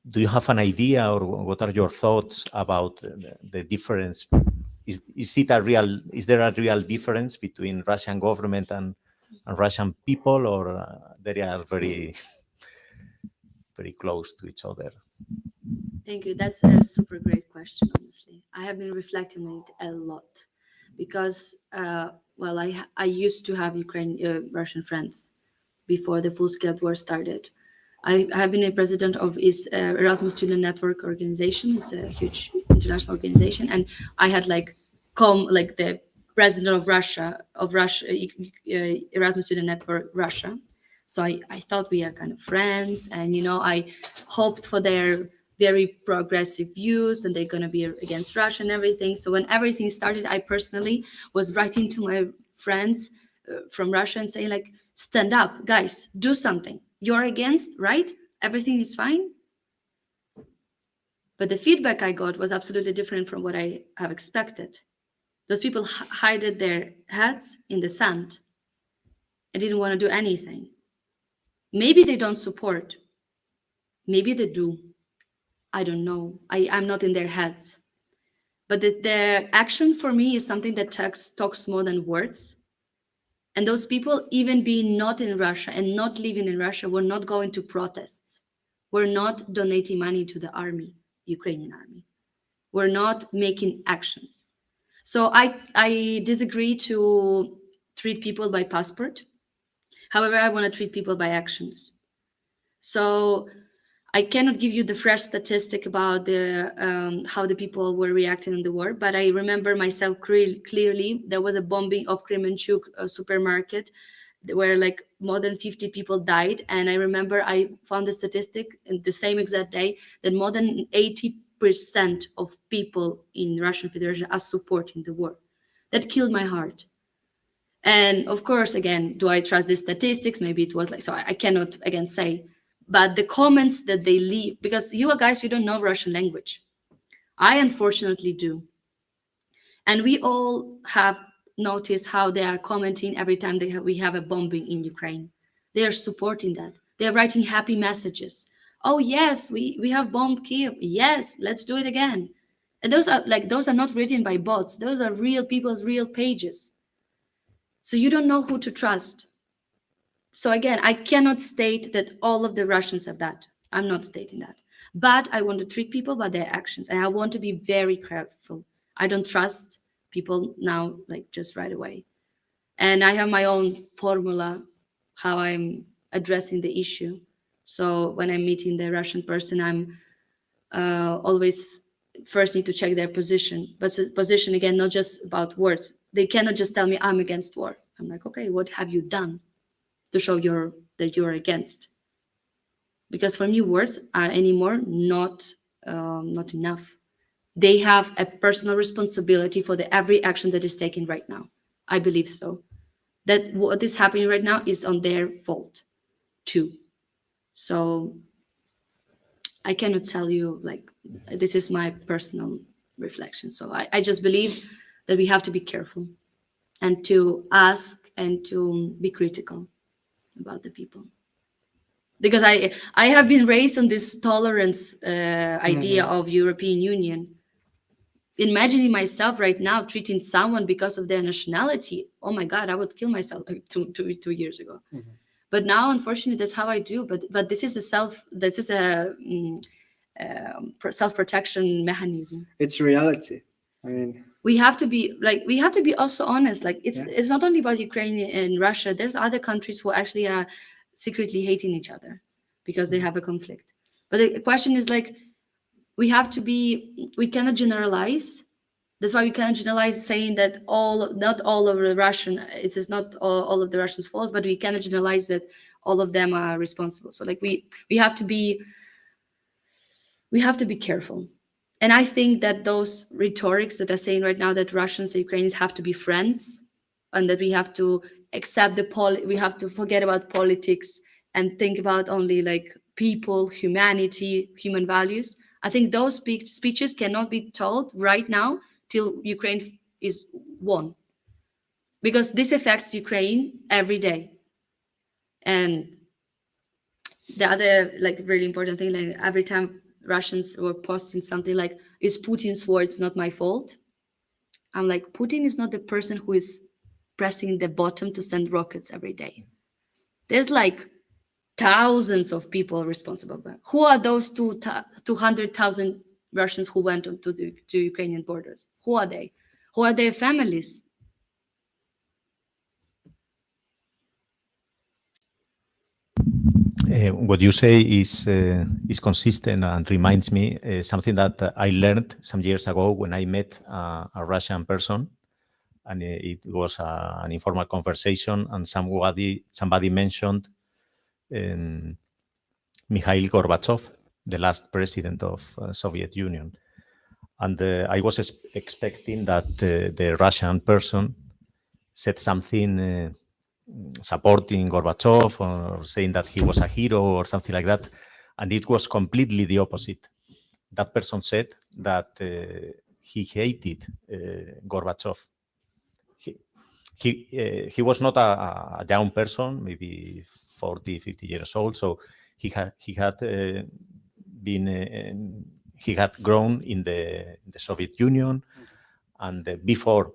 Do you have an idea, or what are your thoughts about the difference? Is there a real difference between Russian government and Russian people, or they are very, very close to each other? Thank you. That's a super great question, honestly. I have been reflecting on it a lot because, I used to have Russian friends before the full-scale war started. I have been a president of Erasmus Student Network organization. It's a huge international organization, and I had the president of Russia, Erasmus Student Network Russia. So I thought we are kind of friends, and I hoped for their very progressive views, and they're going to be against Russia and everything. So when everything started, I personally was writing to my friends from Russia and saying, like, stand up, guys, do something. You're against, right? Everything is fine. But the feedback I got was absolutely different from what I have expected. Those people hid their heads in the sand and didn't want to do anything. Maybe they don't support. Maybe they do. I don't know. I'm not in their heads. But the action for me is something that talks more than words. And those people, even being not in Russia and not living in Russia, were not going to protests. We're not donating money to the army, Ukrainian army. We're not making actions. So I disagree to treat people by passport. However, I want to treat people by actions. So I cannot give you the fresh statistic about the how the people were reacting in the war, but I remember myself clearly. There was a bombing of Kremenchuk supermarket where like more than 50 people died. And I remember I found a statistic in the same exact day that more than 80% of people in Russian Federation are supporting the war. That killed my heart. And of course, again, do I trust the statistics? Maybe it was like, so I cannot again say, but the comments that they leave, because you guys, you don't know Russian language. I unfortunately do. And we all have noticed how they are commenting every time we have a bombing in Ukraine. They are supporting that. They are writing happy messages. Oh yes, we have bombed Kiev. Yes, let's do it again. And those are not written by bots. Those are real people's real pages. So you don't know who to trust. So again, I cannot state that all of the Russians are bad. I'm not stating that. But I want to treat people by their actions. And I want to be very careful. I don't trust people now, like just right away. And I have my own formula, how I'm addressing the issue. So when I'm meeting the Russian person, I'm always first need to check their position. But position, again, not just about words. They cannot just tell me I'm against war. I'm like, okay, what have you done to show that you're against? Because for me, words are anymore not enough. They have a personal responsibility for every action that is taken right now. I believe so. That what is happening right now is on their fault too. So I cannot tell you, like, this is my personal reflection. So I just believe that we have to be careful and to ask and to be critical about the people. Because I have been raised on this tolerance idea of European Union. Imagining myself right now treating someone because of their nationality, oh my God, I would kill myself like two years ago. Mm-hmm. But now, unfortunately, that's how I do. But this is a self-protection mechanism. It's reality. I mean, we have to be also honest. Like it's not only about Ukraine and Russia. There's other countries who actually are secretly hating each other because they have a conflict. But the question is, like, we cannot generalize. That's why we cannot generalize saying that not all of the Russian, it is not all of the Russians' fault, but we cannot generalize that all of them are responsible. So like we have to be careful. And I think that those rhetorics that are saying right now that Russians and Ukrainians have to be friends and that we have to accept we have to forget about politics and think about only like people, humanity, human values. I think those speeches cannot be told right now till Ukraine is won, because this affects Ukraine every day. And the other like really important thing, like every time Russians were posting something like, "Is Putin's words not my fault?" I'm like, Putin is not the person who is pressing the button to send rockets every day. There's like thousands of people responsible. Who are those 200,000 Russians who went to Ukrainian borders? Who are they? Who are their families? What you say is consistent and reminds me something that I learned some years ago when I met a Russian person, and it was an informal conversation, and somebody mentioned Mikhail Gorbachev, the last president of Soviet Union. And I was expecting that the Russian person said something supporting Gorbachev or saying that he was a hero or something like that. And it was completely the opposite. That person said that he hated Gorbachev. He was not a young person, maybe 40, 50 years old. So he had grown in the Soviet Union and before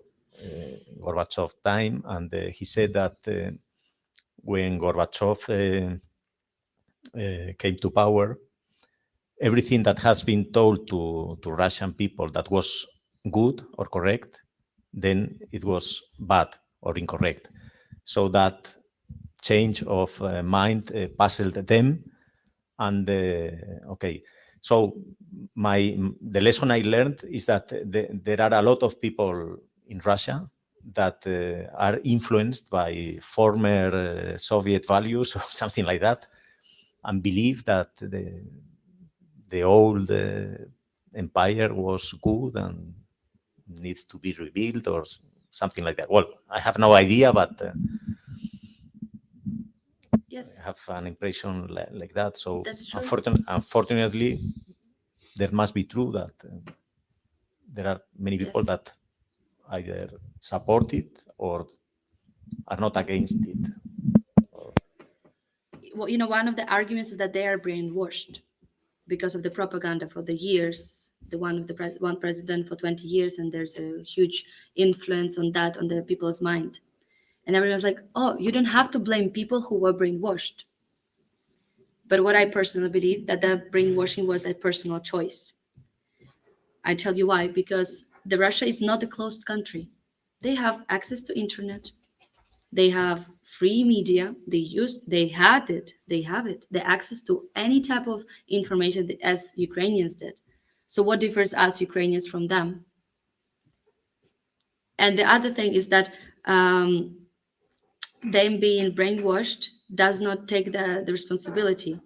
Gorbachev time. And he said that when Gorbachev came to power, everything that has been told to Russian people that was good or correct, then it was bad or incorrect. So that change of mind puzzled them. And okay, so the lesson I learned is that there are a lot of people in Russia that are influenced by former Soviet values or something like that, and believe that the old empire was good and needs to be rebuilt or something like that. Well, I have no idea, but Yes, I have an impression like that. So that's true. unfortunately, there must be true that there are many people Yes. that either support it or are not against it. Well, one of the arguments is that they are brainwashed because of the propaganda for the years. The one president for 20 years, and there's a huge influence on that on the people's mind. And everyone's like, oh, you don't have to blame people who were brainwashed. But what I personally believe, that the brainwashing was a personal choice. I tell you why, because Russia is not a closed country. They have access to internet. They have free media. They have it. The access to any type of information as Ukrainians did. So what differs us Ukrainians from them? And the other thing is that them being brainwashed does not take the responsibility.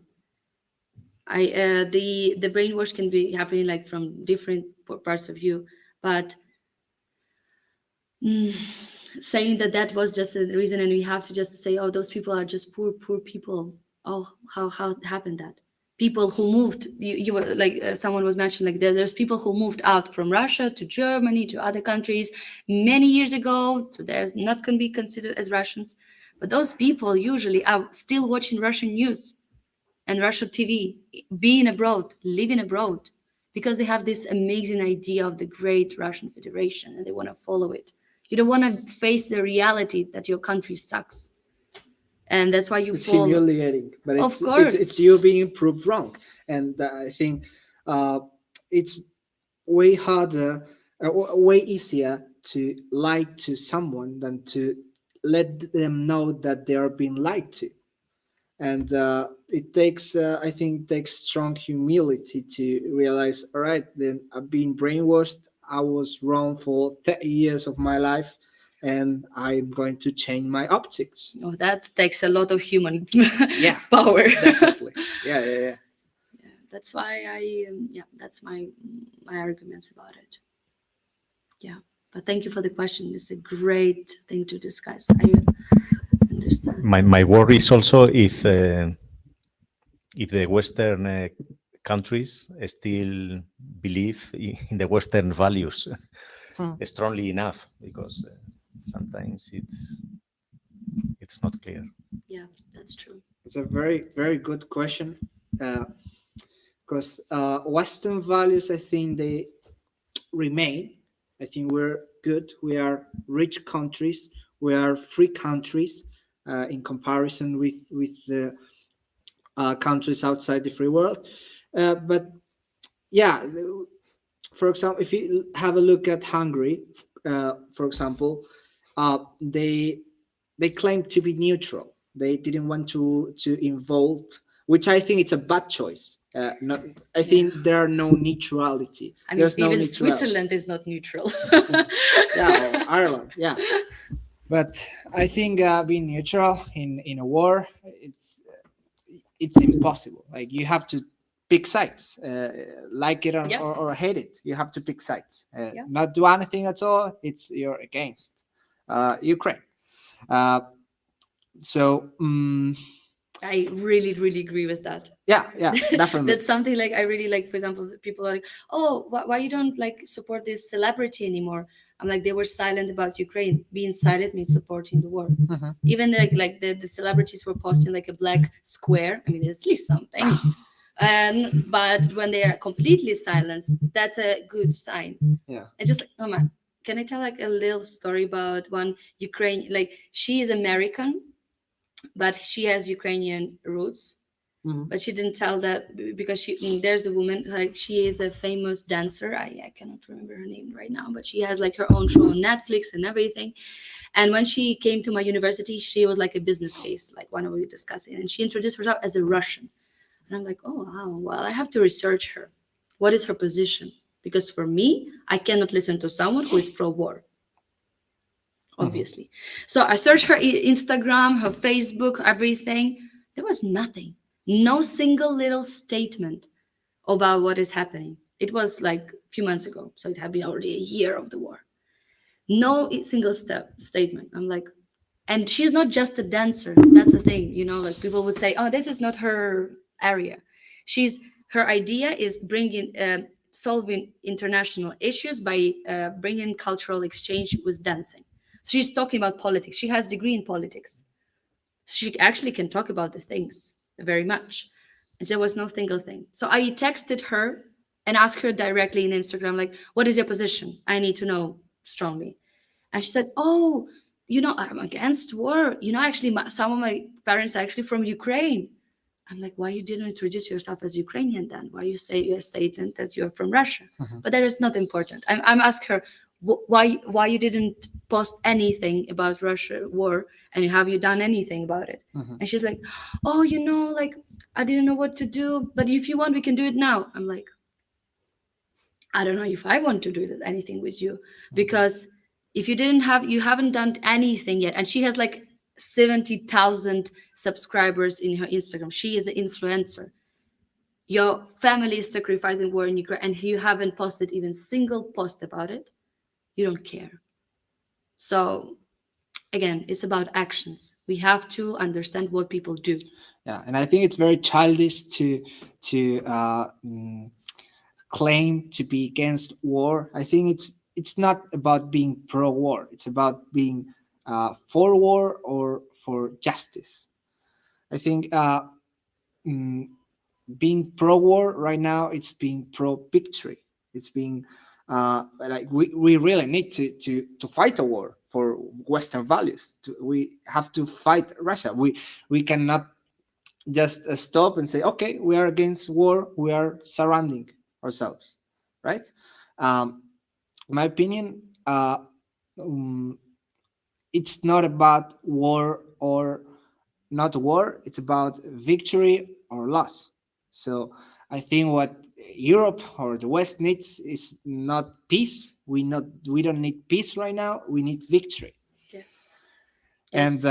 The brainwash can be happening like from different parts of you, but saying that was just the reason, and we have to just say, oh, those people are just poor people. Oh, how happened that? People who moved, you were like someone was mentioning, like there's people who moved out from Russia to Germany to other countries many years ago, so they're not going to be considered as Russians. But those people usually are still watching Russian news and Russian TV, being abroad, living abroad, because they have this amazing idea of the great Russian Federation and they want to follow it. You don't want to face the reality that your country sucks. And that's why it's humiliating, but of course, it's you being proved wrong. And I think it's way harder, way easier to lie to someone than to let them know that they are being lied to. And it takes, I think, strong humility to realize, all right, then I've been brainwashed. I was wrong for 30 years of my life, and I'm going to change my optics. Oh, that takes a lot of human Yeah, power. Definitely. Yeah. That's why that's my arguments about it. Yeah, but thank you for the question. It's a great thing to discuss. I understand. My worry is also if the Western countries still believe in the Western values strongly enough, because sometimes it's not clear. Yeah, that's true. It's a very, very good question, because Western values, I think they remain. I think we're good. We are rich countries. We are free countries in comparison with the countries outside the free world. But yeah, for example, if you have a look at Hungary, for example, they claim to be neutral. They didn't want to involve, which I think it's a bad choice. I think there are no neutrality. I mean, There's no even neutrality. Switzerland is not neutral. Yeah, or Ireland. Yeah, but I think being neutral in a war, it's impossible. Like, you have to pick sides, like it Yeah. or hate it. You have to pick sides. Yeah. Not do anything at all. You're against Ukraine. So I really, really agree with that. yeah, definitely. That's something like I really like. For example, people are like, "Oh, why you don't like support this celebrity anymore?" I'm like, they were silent about Ukraine. Being silent means supporting the war. Mhm. Even like the celebrities were posting like a black square. I mean, it's at least something. And but when they are completely silenced, that's a good sign. Yeah. And just like, oh man, can I tell like a little story about one Ukraine? Like, she is American, but she has Ukrainian roots. Mhm. But she didn't tell that because there's a woman, like, she is a famous dancer. I cannot remember her name right now, but she has like her own show on Netflix and everything. And when she came to my university, she was like a business case, like one we were discussing, and she introduced herself as a Russian. And I'm like, oh wow, well, I have to research her. What is her position? Because for me, I cannot listen to someone who is pro-war, obviously. So I searched her Instagram, her Facebook, everything. There was nothing, no single little statement about what is happening. It was like a few months ago, so it had been already a year of the war. No single statement. I'm like, and she's not just a dancer. That's the thing, like people would say, oh, this is not her area. Her idea is bringing solving international issues by bringing cultural exchange with dancing. So she's talking about politics. She has a degree in politics. She actually can talk about the things very much. And there was no single thing. So I texted her and asked her directly in Instagram, like, what is your position? I need to know strongly. And she said, oh, I'm against war. Actually, some of my parents are actually from Ukraine. I'm like, why you didn't introduce yourself as Ukrainian then? Why you say a statement that you're from Russia? Mhm. But that is not important. I'm asking her, why you didn't post anything about Russia war, and have you done anything about it? Mhm. And she's like, oh, like, I didn't know what to do, but if you want, we can do it now. I'm like, I don't know if I want to do anything with you, because if you haven't done anything yet. And she has like 70,000 subscribers in her Instagram. She is an influencer. Your family is sacrificing war in Ukraine, and you haven't posted even single post about it. You don't care. So again, it's about actions. We have to understand what people do. Yeah, and I think it's very childish to claim to be against war. I think it's not about being pro-war. It's about being for war or for justice. I think being pro-war right now, it's being pro-victory. It's being like we really need to fight a war for Western values. We have to fight Russia. We cannot just stop and say, okay, we are against war. We are surrounding ourselves, right? In my opinion, it's not about war or not war. It's about victory or loss. So I think what Europe or the West needs is not peace. We don't need peace right now. We need victory. Yes. And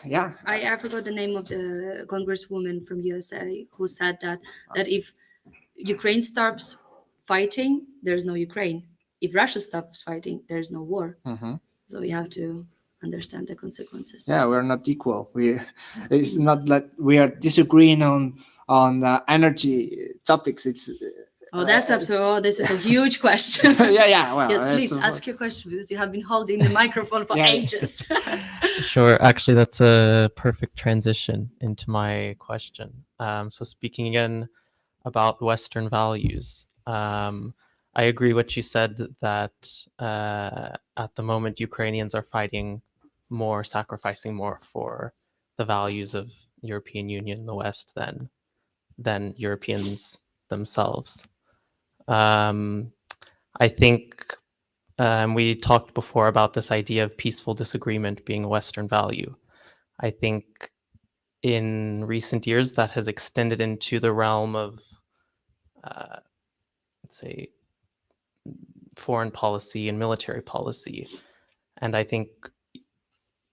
yeah, I forgot the name of the congresswoman from USA who said that if Ukraine stops fighting, there's no Ukraine. If Russia stops fighting, there's no war. mhm. So we have to understand the consequences. Yeah, we're not equal. It's not that we are disagreeing on energy topics. It's That's absolutely. Oh, this is a huge question. yeah. Well, Yes, please it's- ask your question, because you have been holding the microphone for Yeah. ages. Sure. Actually, that's a perfect transition into my question. So speaking again about Western values, I agree what you said that at the moment Ukrainians are fighting more, sacrificing more for the values of European Union, the West, than Europeans themselves. I think we talked before about this idea of peaceful disagreement being a Western value. I think in recent years that has extended into the realm of, let's say, foreign policy and military policy. And I think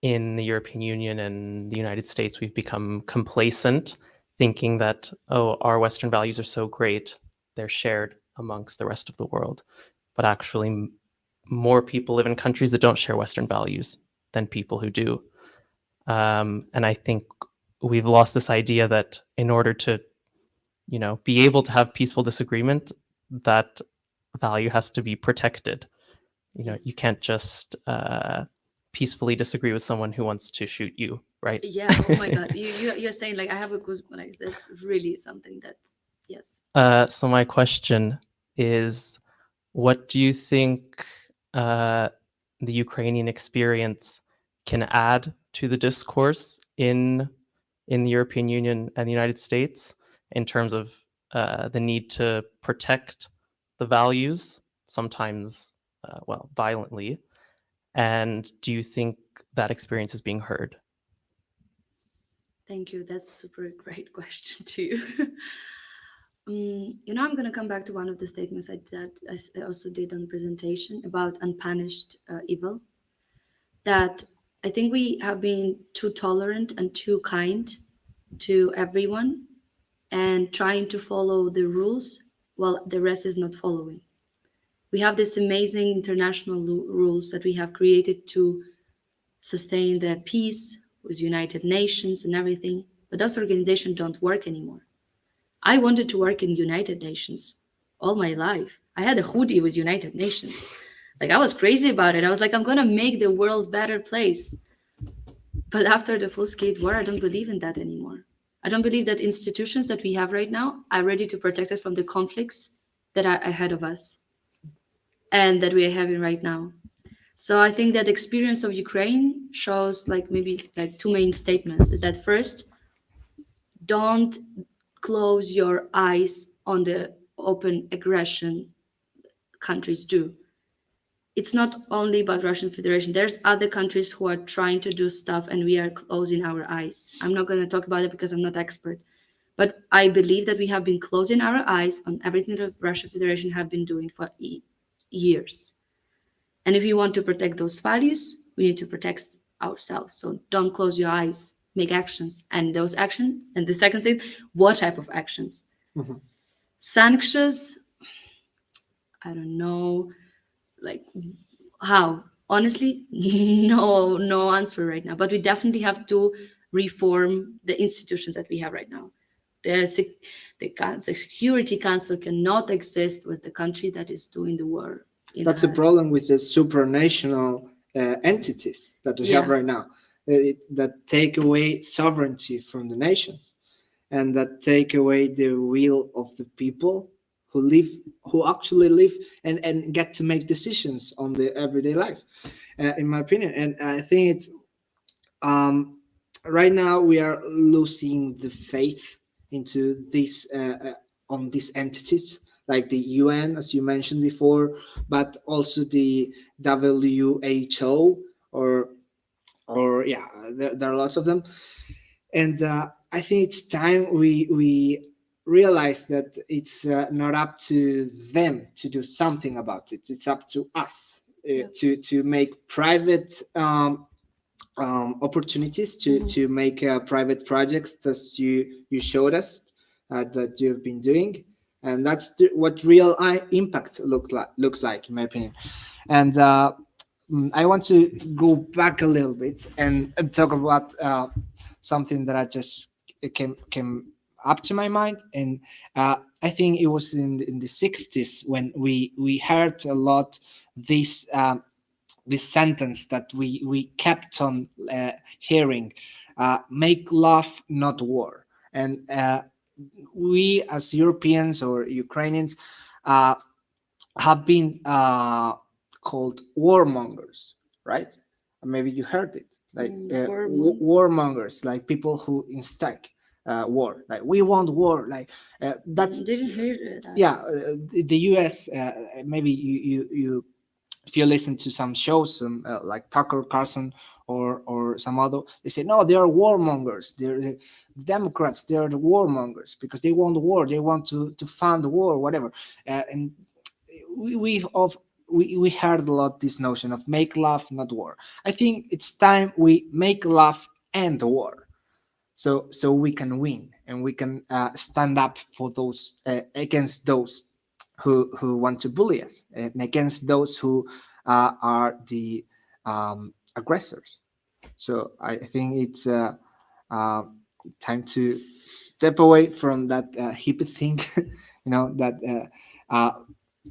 in the European Union and the United States, we've become complacent thinking that, oh, our Western values are so great, they're shared amongst the rest of the world. But actually, more people live in countries that don't share Western values than people who do. And I think we've lost this idea that in order to, be able to have peaceful disagreement, that value has to be protected. Yes. You can't just peacefully disagree with someone who wants to shoot you, right? Yeah. Oh my God. You're saying like I have a goosebump. Like that's really something that. Yes. So my question is, what do you think the Ukrainian experience can add to the discourse in the European Union and the United States in terms of the need to protect the values, sometimes, violently? And do you think that experience is being heard? Thank you. That's super great question too. I'm going to come back to one of the statements I also did on presentation about unpunished evil. That I think we have been too tolerant and too kind to everyone and trying to follow the rules while the rest is not following. We have this amazing international rules that we have created to sustain the peace with United Nations and everything, but those organizations don't work anymore. I wanted to work in United Nations all my life. I had a hoodie with United Nations. Like I was crazy about it. I was like, I'm gonna make the world a better place. But after the full-scale war, I don't believe in that anymore. I don't believe that institutions that we have right now are ready to protect us from the conflicts that are ahead of us and that we are having right now. So I think that the experience of Ukraine shows maybe two main statements. That first, don't close your eyes on the open aggression countries do. It's not only about Russian Federation. There's other countries who are trying to do stuff and we are closing our eyes. I'm not going to talk about it because I'm not expert. But I believe that we have been closing our eyes on everything that Russian Federation have been doing for years. And if we want to protect those values, we need to protect ourselves. So don't close your eyes, make actions. And those actions, and the second thing, what type of actions? Mhm. Sanctions, I don't know, how? Honestly, no answer right now. But we definitely have to reform the institutions that we have right now. The Security Council cannot exist with the country that is doing the war. That's the problem with the supranational entities that we have Yeah. right now, that take away sovereignty from the nations and that take away the will of the people who actually live and get to make decisions on their everyday life, in my opinion. And I think it's right now we are losing the faith into this on these entities like the UN, as you mentioned before, but also the WHO or yeah, there are lots of them. And I think it's time we realize that it's not up to them to do something about it. It's up to us to make private opportunities to make private projects, as you showed us that you've been doing, and that's what real impact looks like, in my opinion. And I want to go back a little bit and talk about something that I just came up to my mind, and I think it was in the 60s when we heard a lot this sentence that we kept on hearing: make love, not war. And we as Europeans or Ukrainians have been called warmongers, right? Maybe you heard it, like warmongers, like people who incite war, like we want war, like that's Didn't hear that. yeah. The US, maybe you if you listen to some shows, like Tucker Carlson or some other, they say no, they are warmongers. They're the Democrats. They are the warmongers because they want war. They want to fund the war, whatever. And we heard a lot this notion of make love, not war. I think it's time we make love and war. so we can win, and we can stand up for those against those who want to bully us, and against those who are the aggressors. So I think it's time to step away from that hippie thing, that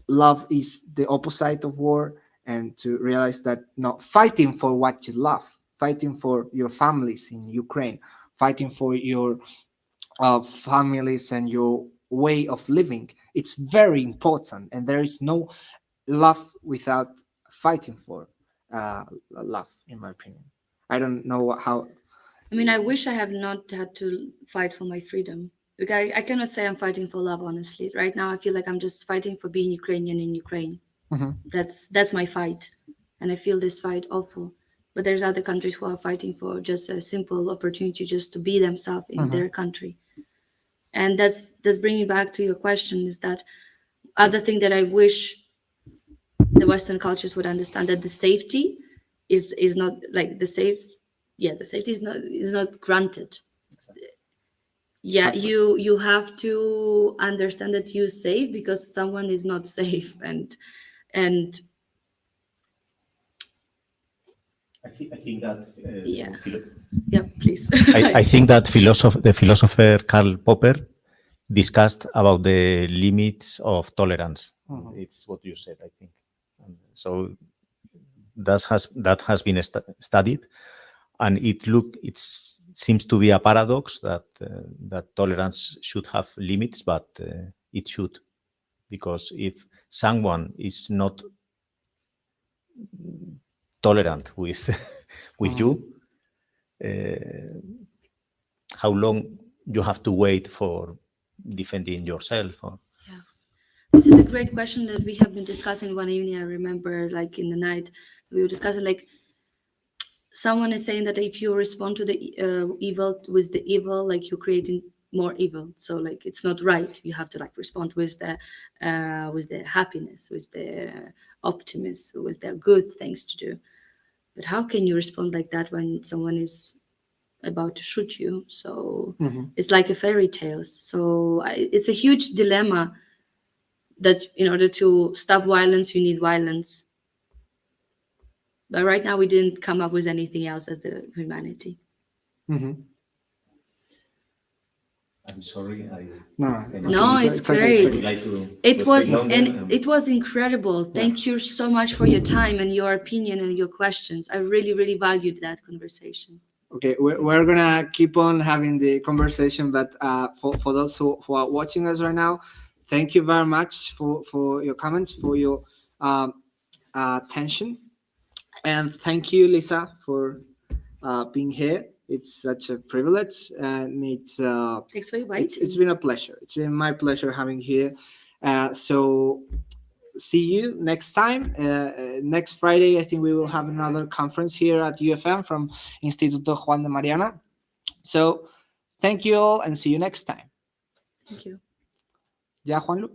love is the opposite of war, and to realize that not fighting for what you love, fighting for your families in Ukraine, fighting for your families and your way of living, it's very important. And there is no love without fighting for love, in my opinion. I don't know how. I mean, I wish I have not had to fight for my freedom. Because I cannot say I'm fighting for love, honestly. Right now, I feel like I'm just fighting for being Ukrainian in Ukraine. Mhm. That's my fight, and I feel this fight awful. But there's other countries who are fighting for just a simple opportunity just to be themselves in their country. And that's bringing back to your question, is that other thing that I wish the Western cultures would understand, that the safety is not like the safety is not granted. Yeah, Exactly. you have to understand that you're safe because someone is not safe, and I think that Yeah. yeah, please. I think that the philosopher Karl Popper discussed about the limits of tolerance. It's what you said, I think. And so that has been studied, and it seems to be a paradox that that tolerance should have limits, but it should, because if someone is not tolerant with with you, how long you have to wait for defending yourself? Yeah. This is a great question that we have been discussing one evening. I remember, like in the night, we were discussing, like, someone is saying that if you respond to the evil with the evil, like you're creating more evil. So like it's not right. You have to like respond with the happiness, with the optimism, with the good things to do. But how can you respond like that when someone is about to shoot you? So it's like a fairy tale. So it's a huge dilemma that in order to stop violence, you need violence. But right now we didn't come up with anything else as the humanity. I'm sorry. No, it's great. Would like to It was speak longer, and it was incredible. Thank you so much for your time and your opinion and your questions. I really, really valued that conversation. Okay, we're gonna keep on having the conversation, but for those who are watching us right now, thank you very much for your comments, for your attention, and thank you, Lisa, for being here. It's such a privilege, and it's Thanks for inviting. it's been a pleasure. It's been my pleasure having here. So see you next time. Next Friday, I think we will have another conference here at UFM from Instituto Juan de Mariana. So thank you all, and see you next time. Thank you. Ya, Juanlu?